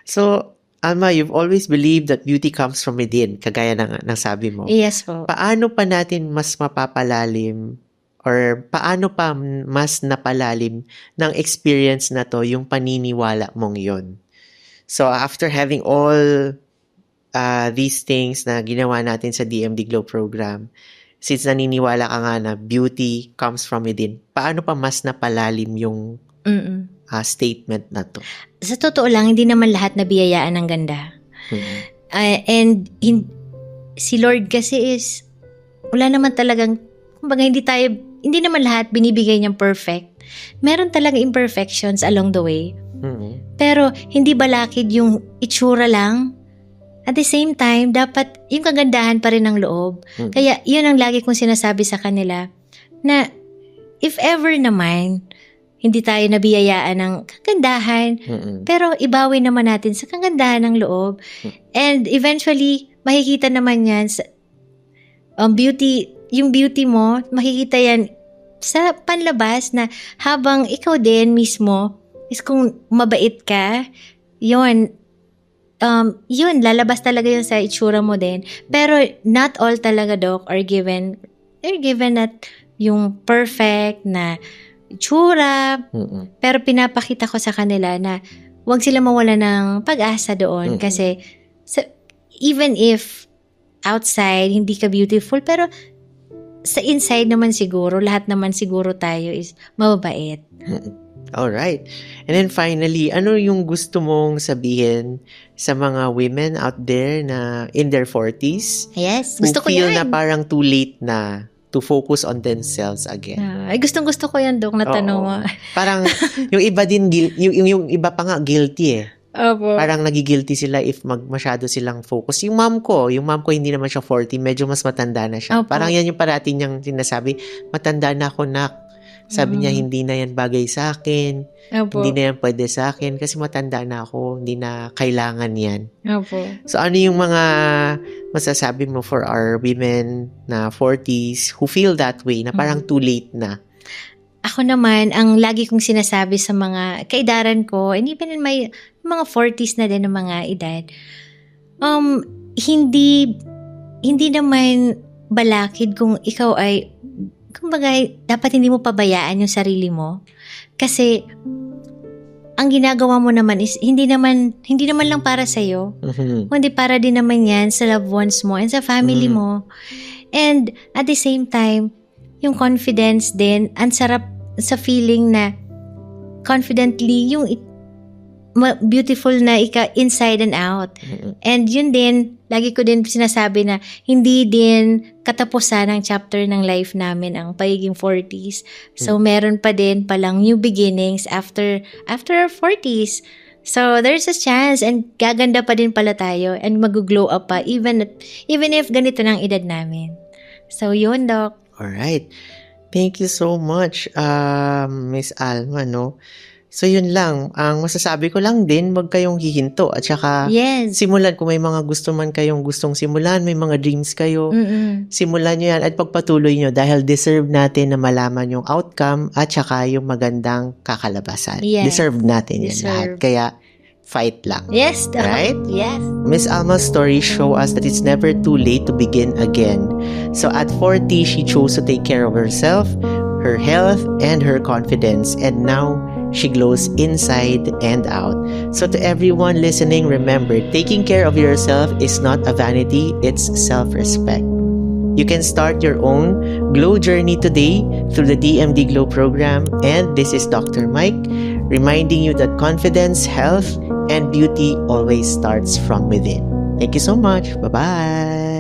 So, Alma, you've always believed that beauty comes from within, kagaya ng sabi mo. Yes po. Paano pa natin mas mapapalalim or paano pa mas napalalim ng experience na to yung paniniwala mong yon? So, after having all these things na ginawa natin sa DMD Glow program, since naniniwala ka nga na beauty comes from within, paano pa mas napalalim yung statement na to? Sa totoo lang, hindi naman lahat nabiyayaan ng ganda. And si Lord kasi is, wala naman talagang, kumbaga hindi naman lahat binibigay niyang perfect. Meron talaga imperfections along the way. Pero hindi balakid yung itsura lang. At the same time, dapat yung kagandahan pa rin ng loob. Kaya yun ang lagi kong sinasabi sa kanila na if ever naman, hindi tayo nabiyayaan ng kagandahan, pero ibawi naman natin sa kagandahan ng loob. And eventually, makikita naman yan sa yung beauty mo, makikita yan sa panlabas na habang ikaw din mismo, is kung mabait ka, yun, lalabas talaga yun sa itsura mo din. Pero not all talaga, Doc, they're given at yung perfect na itsura. Pero pinapakita ko sa kanila na huwag sila mawala ng pag-asa doon. Kasi even if outside, hindi ka beautiful, pero sa inside naman siguro, lahat naman siguro tayo is mababait. Alright. And then finally, ano yung gusto mong sabihin sa mga women out there na in their 40s? Yes, who gusto ko feel yan. na parang too late na to focus on themselves again. Ay, gustong-gusto ko yan, Dok, na tanong mo. Parang yung iba din, yung iba pa nga guilty eh. Opo. Parang nagigilty sila if masyado silang focus. Yung mom ko hindi naman siya 40, medyo mas matanda na siya. Opo. Parang yan yung parati niyang sinasabi, matanda na ako, nak. Sabi niya, hindi na yan bagay sa akin. Opo. Hindi na yan pwede sa akin kasi matanda na ako. Hindi na kailangan yan. Opo. So, ano yung mga masasabi mo for our women na 40s who feel that way, na parang too late na? Ako naman, ang lagi kong sinasabi sa mga kaidaran ko, and even in my mga 40s na din ng mga edad, hindi naman balakid kung ikaw ay, kumbaga, dapat hindi mo pabayaan yung sarili mo. Kasi, ang ginagawa mo naman is, hindi naman lang para sa'yo, kundi para din naman yan sa loved ones mo and sa family mo. And, at the same time, yung confidence din, ang sarap sa feeling na confidently, yung beautiful na inside and out. And yun din, lagi ko din sinasabi na hindi din katapusan ng chapter ng life namin ang pagiging 40s. So, meron pa din palang new beginnings after our 40s. So, there's a chance and gaganda pa din pala tayo and mag-glow up pa even if ganito ng edad namin. So, yun, Doc. Alright. Thank you so much, Miss Alma, no? So, yun lang. Ang masasabi ko lang din, wag kayong hihinto. At saka, simulan. Kung may mga gusto man kayong gustong simulan, may mga dreams kayo, simulan nyo yan at pagpatuloy nyo dahil deserve natin na malaman yung outcome at saka yung magandang kakalabasan. Yes. Deserve natin yan lahat. Kaya, fight lang. Yes, right? Yes. Miss Alma's story show us that it's never too late to begin again. So at 40, she chose to take care of herself, her health, and her confidence. And now, she glows inside and out. So to everyone listening, remember, taking care of yourself is not a vanity, it's self-respect. You can start your own Glow journey today through the DMD Glow program. And this is Dr. Mike, reminding you that confidence, health, and beauty always starts from within. Thank you so much. Bye-bye.